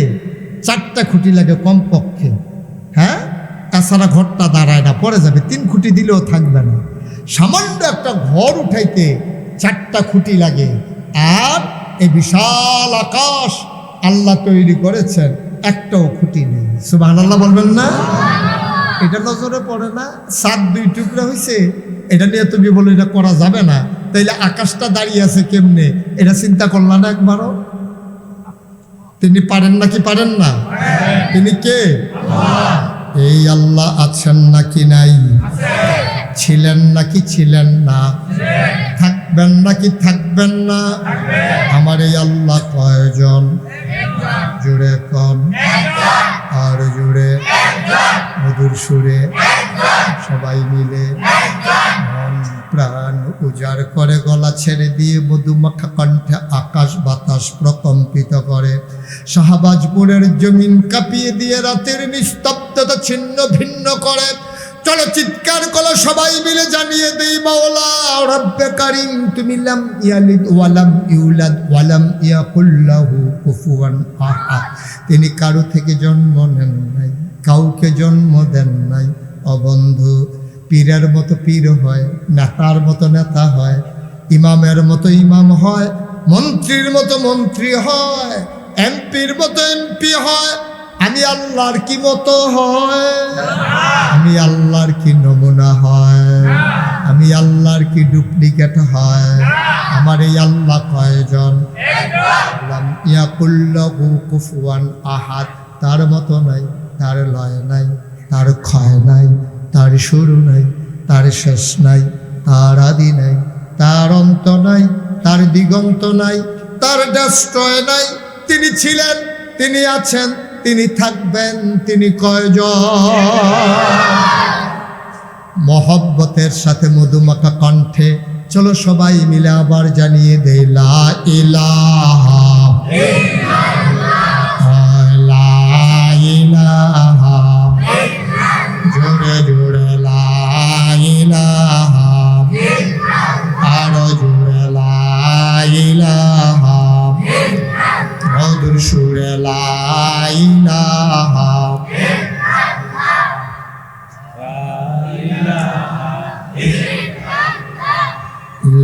4টা খুঁটি লাগে কমপক্ষে, হ্যাঁ, তাছাড়া ঘরটা দাঁড়ায় না, পড়ে যাবে। 3 খুঁটি দিলেও থাকবে না। সামান্য একটা ঘর উঠাইতে 4টা খুঁটি লাগে। আর এই বিশাল আকাশ আল্লাহ তৈরি করেছেন, একটাও খুঁটি নেই। সুবহানাল্লাহ বলবেন না? এটা নজরে পড়ে না? 7 2 টুকরা হয়েছে, এটা নিয়ে তুমি বলো এটা করা যাবে না, তাইলে আকাশটা দাঁড়িয়ে আছে কেমনে? এটা চিন্তা করলা না একবারও? তিনি পারেন নাকি পারেন না? তিনি কে? এই আল্লাহ আছেন নাকি নাই? ছিলেন নাকি ছিলেন না? থাকবেন নাকি থাকবেন না? আমার এই আল্লাহ কয়জন? জুড়ে কন, আর জুড়ে মধুর সুরে সবাই মিলে মন প্রাণ উজাড় করে গলা ছেড়ে দিয়ে মধুমাখা কণ্ঠে আকাশ বাতাস প্রকম্পিত করে, শাহবাজপুরের জমিন কাঁপিয়ে দিয়ে রাতের নিস্তব্ধতা ছিন্ন ভিন্ন করে। চলো চিৎকার করো সবাই মিলে, জানিয়ে দেই মাওলা রব্বে কারীম তুমি লাম ইয়ালিদ ওয়ালাম ইউলাদ ওয়ালাম ইয়াকুল লাহু কুফুয়ান আহাদ। তিনি কারো থেকে জন্ম নেন নাই, কাউকে জন্ম দেন নাই। অবন্ধু, পীরের মতো পীর হয়, নেতার মতো নেতা হয়, ইমামের মতো ইমাম হয়, মন্ত্রীর মতো মন্ত্রী হয়, এমপির মতো এমপি হয়। আমি আল্লাহর কি মতো হয়? আমি আল্লাহর কি নমুনা হয়? আমি আল্লাহর কি ডুপ্লিকেট হয়? আমার এই আল্লাহ কয়জন? লাম ইয়াকুল লাহু কুফুয়ান আহাদ। তার মতো নাই, তার লয় নাই, তার ক্ষয় নাই, তার শুরু নাই, তার শেষ নাই, তার আদি নাই, তার অন্ত নাই, তার দিগন্ত নাই, তার ডেস্ট্রয় নাই। তিনি ছিলেন, তিনি আছেন, তিনি থাকবেন, তিনি কয়জন? মহব্বতের সাথে মধুমাখা কণ্ঠে চলো সবাই মিলে আবার জানিয়ে দেই লা ইলাহা লা ইলাহা, জোরে জোরে লা ইলাহা, আরো জোরে লা ইলাহা, মধুর সুরে লা ইলাহা।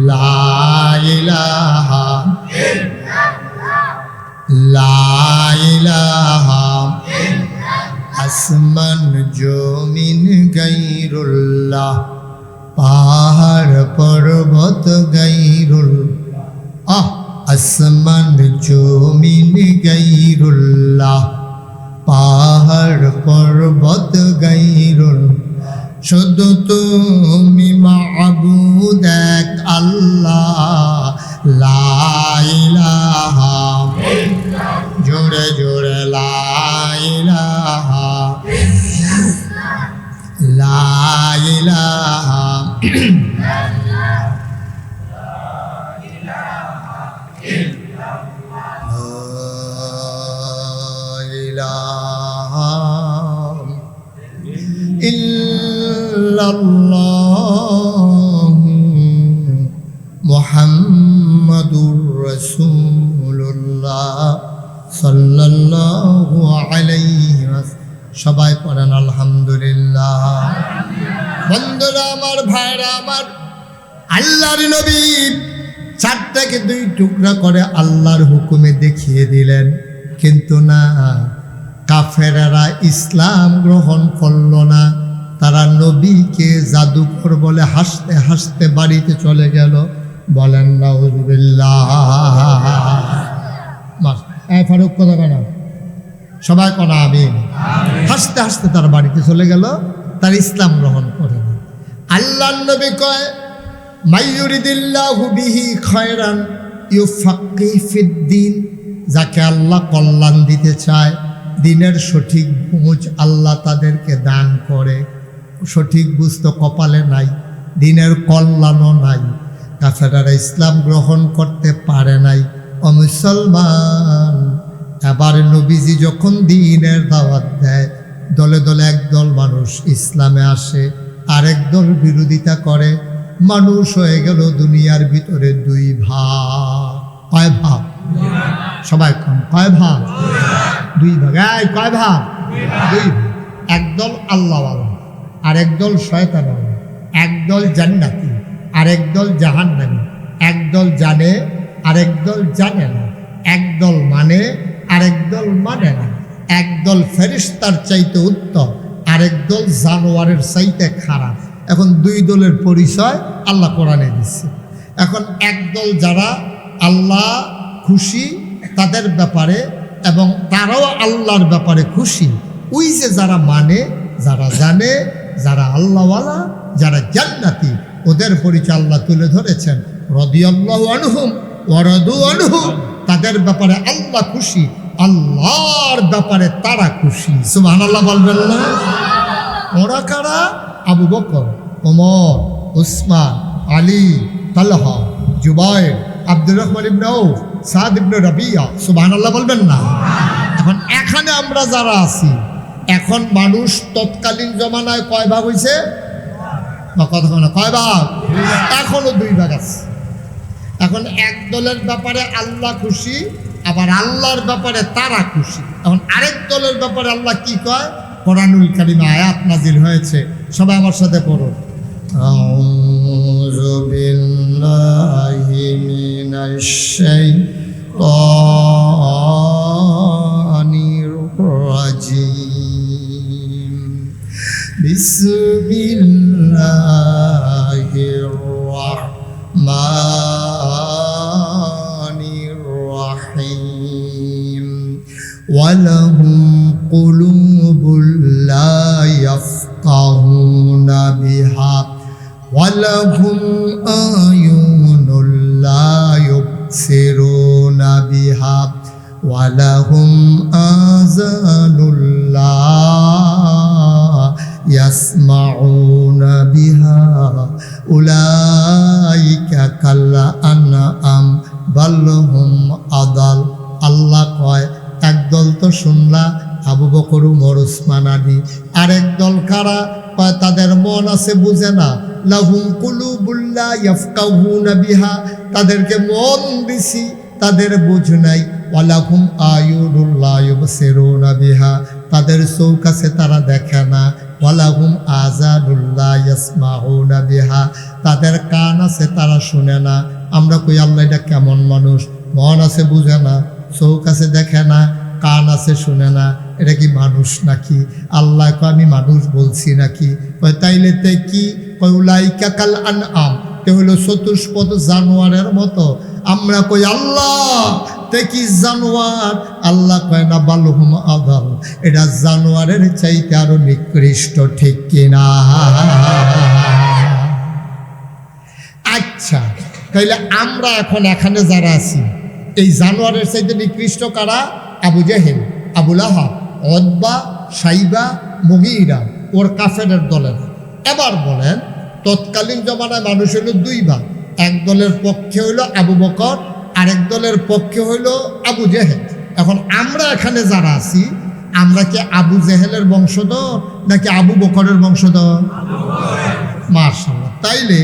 লা ইলাহা লা ইলাহা, আসমান জমিন গায়রুল্লাহ, পাহাড় পর্বত গায়রুল্লাহ। আসমান জমিন গায়রুল্লাহ, পাহাড় পর্বত গায়রুল্লাহ। শুধু তুমি মাবুদ এক আল্লাহ, লা ইলাহা, জোরে জোরে লা ইলাহা লা ইলাহা। ইল্লাল্লাহ মুহাম্মাদুর রাসূলুল্লাহ সাল্লাল্লাহু আলাইহি ওয়াসাল্লাম। সবাই পড়েন আলহামদুলিল্লাহ। বন্ধুরা আমার, ভাইরা আমার, আল্লাহর নবী 4টাকে 2 টুকরা করে আল্লাহর হুকুমে দেখিয়ে দিলেন, কিন্তু না, কাফেরেরা ইসলাম গ্রহণ করল না। তারা নবীকে জাদুকর বলে হাসতে হাসতে বাড়িতে চলে গেল। বলেন নাউযুবিল্লাহ। ফারুক কথা কেনা, সবাই কনা আমিন। হাসতে হাসতে তার বাড়িতে চলে গেল, তার ইসলাম গ্রহণ করে না। আল্লাহর নবী কয় মাইয়ুরিদিল্লাহু বিহি খায়রান ইউফাক্কিহু ফিদ্দিন। যাকে আল্লাহ কল্যাণ দিতে চায়, দিনের সঠিক বুঝ আল্লাহ তাদেরকে দান করে। সঠিক বুঝ তো কপালে নাই, দিনের কল্যাণও নাই। কাফেররা ইসলাম গ্রহণ করতে পারে নাই। ও মুসলমান, এবার নবীজি যখন দ্বীনের দাওয়াত দেয়, দলে দলে একদল মানুষ ইসলামে আসে, আরেক দল বিরোধিতা করে। মানুষ হয়ে গেল দুনিয়ার ভিতরে দুই ভাগ। কয় ভাগ? সবাই কম, কয় ভাগ? দুই ভাগ। এই কয় ভাগ? দুই ভাগ। একদল আল্লাহওয়ালা, আর একদল শয়তানওয়ালা। একদল জান্নাতি, আর একদল জাহান্নামী। একদল জানে, আর একদল জানে না। একদল মানে, আর একদল মানে না। একদল ফেরেশতার চাইতে উত্তম, আর একদল জানোয়ারের চাইতে খারাপ। এখন দুই দলের পরিচয় আল্লাহ কোরআনে দিচ্ছে। এখন একদল যারা আল্লাহ খুশি তাদের ব্যাপারে, এবং তারাও আল্লাহর ব্যাপারে খুশি, ওই যে যারা মানে, যারা জানে, যারা আল্লাহওয়ালা, যারা জান্নাতি, ওদের পরিচয় আল্লাহ তুলে ধরেছেন। রাদিয়াল্লাহু আনহুম ওয়া রাদু আনহু, তাদের ব্যাপারে আল্লাহ খুশি, আল্লাহর ব্যাপারে তারা খুশি। সুবহানাল্লাহ বলবেন না? ওরা কারা? আবু বকর, ওমর, উসমান, আলী, তালহা, জুবায়ের, আব্দুর রহমান ইবনে আউফ, সাদ ইবনে রাবিয়া। সুবহানাল্লাহ বলবেন না? এখন এখানে আমরা যারা আছি, এখন মানুষ তৎকালীন জমানায় কয় ভাগ হয়েছে? কথা না, কয় ভাগ? এখনো দুই ভাগ আছে। এখন এক দলের ব্যাপারে আল্লাহ খুশি, আবার আল্লাহর ব্যাপারে তারা খুশি। এখন আরেক দলের ব্যাপারে আল্লাহ কি কয়? কোরআনুল কারীমে আয়াত নাজিল হয়েছে, সবাই আমার সাথে পড়ুন। আউযু বিল্লাহি মিনাশ শাইতানির রাজিম। বিসমিল্লাহির রাহমানির রাহিম। ওয়ালাহুম কুলুবুল লা ইয়াফকাহুনা বিহা ওয়ালাহুম আয়ুনুল লা ইউবসিরুনা বিহা ওয়ালাহুম আযানুল লা ইয়াসমাউনা বিহা উলাইকা কাল আনআম বাল হুম আদাল। আল্লাহ কয় একদল তো শুনলা, আবু বকর, উমর, উসমান, আলী। আরেক দল কারা? কয় তাদের মন আছে, বুঝে না। লাহুম কুলুবুল লা ইয়াফকাহুনা বিহা, তাদেরকে মন দিছি, তাদের বুঝ নাই। ওয়ালাহুম আয়ুনুল লা ইউবসিরুনা বিহা, তাদের চোখ আছে, তারা দেখে না। ওয়ালাহুম আযানুল লা ইয়াসমাউনা বিহা, তাদের কান আছে, তারা শুনে না। আমরা কই আল্লাহ এটা কেমন মানুষ? মন আছে, বুঝে না, চোখ আছে, দেখে না, কান আছে, শুনে না, এটা কি মানুষ নাকি? আল্লাহ কয় আমি মানুষ বলছি নাকি? কয় তাইলে তে কি? কয় উলাইকা কাল আনআম, তে হলো চতুষ্পদ জানোয়ারের মতো। আমরা কই আল্লাহ তে কি জানোয়ার? আল্লাহ কয় না, বালহুম আদাল, এটা জানোয়ারের চাইতে আরো নিকৃষ্ট, ঠিক কিনা? আচ্ছা, তাইলে আমরা এখন এখানে যারা আছি, এই জানোয়ারের চাইতে নিকৃষ্ট কারা? আবু জেহেল, আবু লাহাব, উতবা, সাইবা, মুগীরা, ওর কাফেরের দলের। এবার বলেন, তৎকালীন জমানায় মানুষ হইল দুই ভাগ। এক দলের পক্ষে হইল আবু বকর, আরেক দলের পক্ষে হইল আবু জেহেল। এখন আমরা এখানে যারা আছি, আমরা কি আবু জেহেলের বংশধর নাকি আবু বকরের বংশধর? মাশাআল্লাহ। তাইলে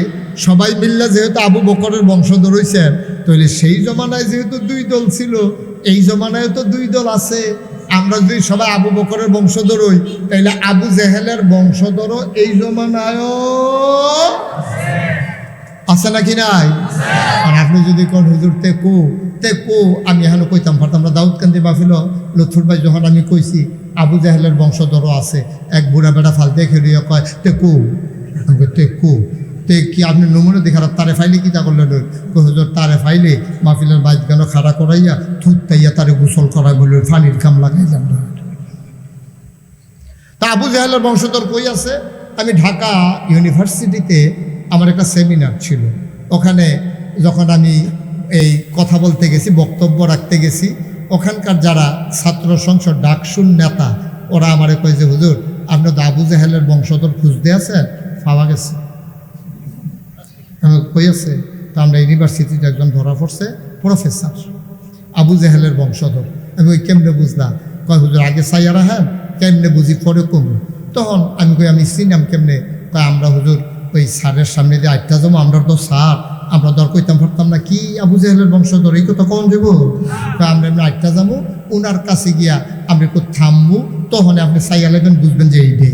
সবাই মিল্লা যেহেতু আবু বকরের বংশধর হইছেন, তাহলে সেই জমানায় যেহেতু দুই দল ছিল, এই জমানায় তো দুই দল আছে। আমরা যদি সবাই আবু বকরের বংশধর হই, তাইলে আবু জেহেলের বংশধরও এই জমানায়ও আছে নাকি নাই? আর আপনি যদি কোন হুজুর তে কো আমি এখনো কইতাম পারতাম না। দাউদকান্দি মাহফিল লুৎফুর ভাই যখন আমি কইছি আবু জেহেলের বংশধরও আছে, এক বুড়া বেড়া ফালতে খেলিয়ে কয় তে কো তে কি আপনি নমুনা দেখার তারে ফাইলে কি তা করলেন? হুজুর তারে ফাইলে মাহফিলের বাইক কেন খাড়া করাইয়া থুতাইয়া তারে গোসল করাই বলে পানির কাম লাগাইলাম। তা আবু জেহেলের বংশধর কই আছে? আমি ঢাকা ইউনিভার্সিটিতে আমার একটা সেমিনার ছিল, ওখানে যখন আমি এই কথা বলতে গেছি, বক্তব্য রাখতে গেছি, ওখানকার যারা ছাত্র সংসদ ডাকসুন নেতা, ওরা আমারে কয় যে হুজুর আপনি তো আবু জেহেলের বংশধর খুঁজতে আছেন, পাওয়া গেছে। কই আছে? তা আমরা ইউনিভার্সিটিতে একজন ধরা পড়ছে, প্রফেসর, আবু জেহেলের বংশধর। আমি ওই কেমনে বুঝলাম? কয় হুজুর আগে চাইয়া রাখেন, কেমনে বুঝি পরে কমু। তখন আমি কই আমি চিনাম কেমনে? তা আমরা হুজুর ওই স্যারের সামনে দিয়ে আটটা জমা আমরা তো স্যার আমরা দর কইতাম পারতাম না কি আবু জাহেলের বংশধর এই কথা কখন যাবো আমরা এমনি আটটা যাবো ওনার কাছে গিয়া আমরা একটু থামবো তখন আপনি সাইয়া লাগবেন বুঝবেন যে এই ডে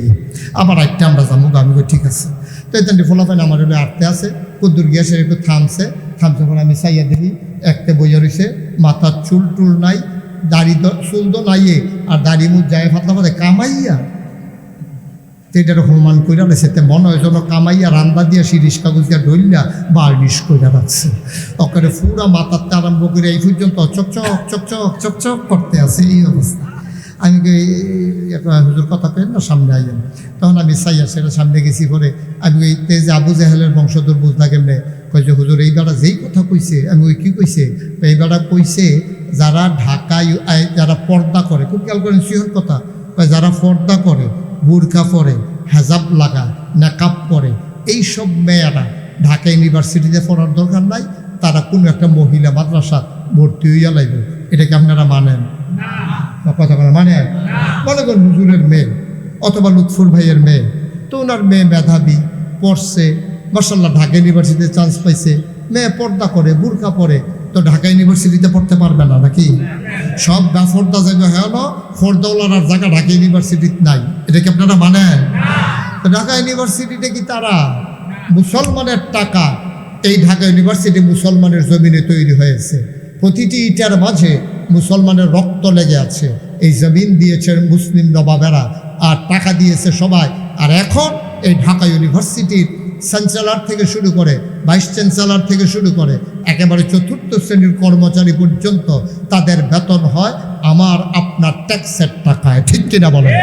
আবার আটটা আমরা যাবো আমি কই ঠিক আছে। তো এই ফলাফল আমার হলে আটতে আছে কুদ্দুর গিয়া সে একটু থামছে পরে আমি সাইয়া দেখি একটা বইয়া রয়েছে মাথার চুল টুল নাই দাড়ি চুল তো নাইয়ে আর দাড়ি মুখ যায় ফাতলা ফাতে কামাইয়া এটার হোমান কইরা সেতে মনে হয় যেন কামাইয়া রান্দা দিয়া শিরিষ কাগজ দিয়া ডইলা বার্নিশ কইরা রাখছে ওখানে পুরা মাথাতে আরম্ভ করে এই পর্যন্ত চকচক চকচক চকচক করতে আছে এই অবস্থা। আমি হুজুর কথা পেন না সামনে আইলেন তখন আমি সাইয়া সেটা সামনে গেছি পরে আমি ওই তেজে আবু জাহেলের বংশধর বুঝলা কেমনে কই যে হুজুর এই বেড়া যেই কথা কইছে আমি ওই কী কইছে এই বেড়া কইছে যারা ঢাকায় যারা পর্দা করে খুব খেয়াল করেন সিহর কথা যারা পর্দা করে বুরকা পরে হেজাব লাগায় নেকাব পরে এইসব মেয়েরা ঢাকা ইউনিভার্সিটিতে পড়ার দরকার নাই তারা কোনো একটা মহিলা মাদ্রাসা ভর্তি হইয়া লাগবে এটাকে আপনারা মানেন কথা বলে মানেন মনে করেন হুজুরের মেয়ে অথবা লুৎফুর ভাইয়ের মেয়ে তো ওনার মেয়ে মেধাবী পড়ছে মাশাআল্লাহ ঢাকা ইউনিভার্সিটিতে চান্স পাইছে মেয়ে পর্দা করে বুরকা পরে তো ঢাকা ইউনিভার্সিটিতে পড়তে পারবে না নাকি সব বেফর্দা জায়গা হ্যাঁ ফর্দাওয়ালার জায়গা ঢাকা ইউনিভার্সিটিতে নাই এটা কি আপনারা মানেন? তো ঢাকা ইউনিভার্সিটিতে কি তারা মুসলমানের টাকা এই ঢাকা ইউনিভার্সিটি মুসলমানের জমিনে তৈরি হয়েছে প্রতিটি ইটার মাঝে মুসলমানের রক্ত লেগে আছে এই জমিন দিয়েছে মুসলিম নবাবেরা আর টাকা দিয়েছে সবাই আর এখন এই ঢাকা ইউনিভার্সিটির চ্যান্সেলর থেকে শুরু করে ভাইস চ্যান্সেলর থেকে শুরু করে একেবারে চতুর্থ শ্রেণীর কর্মচারী পর্যন্ত তাদের বেতন হয় আমার আপনার ট্যাক্সের টাকায় ঠিক কিনা বলেন?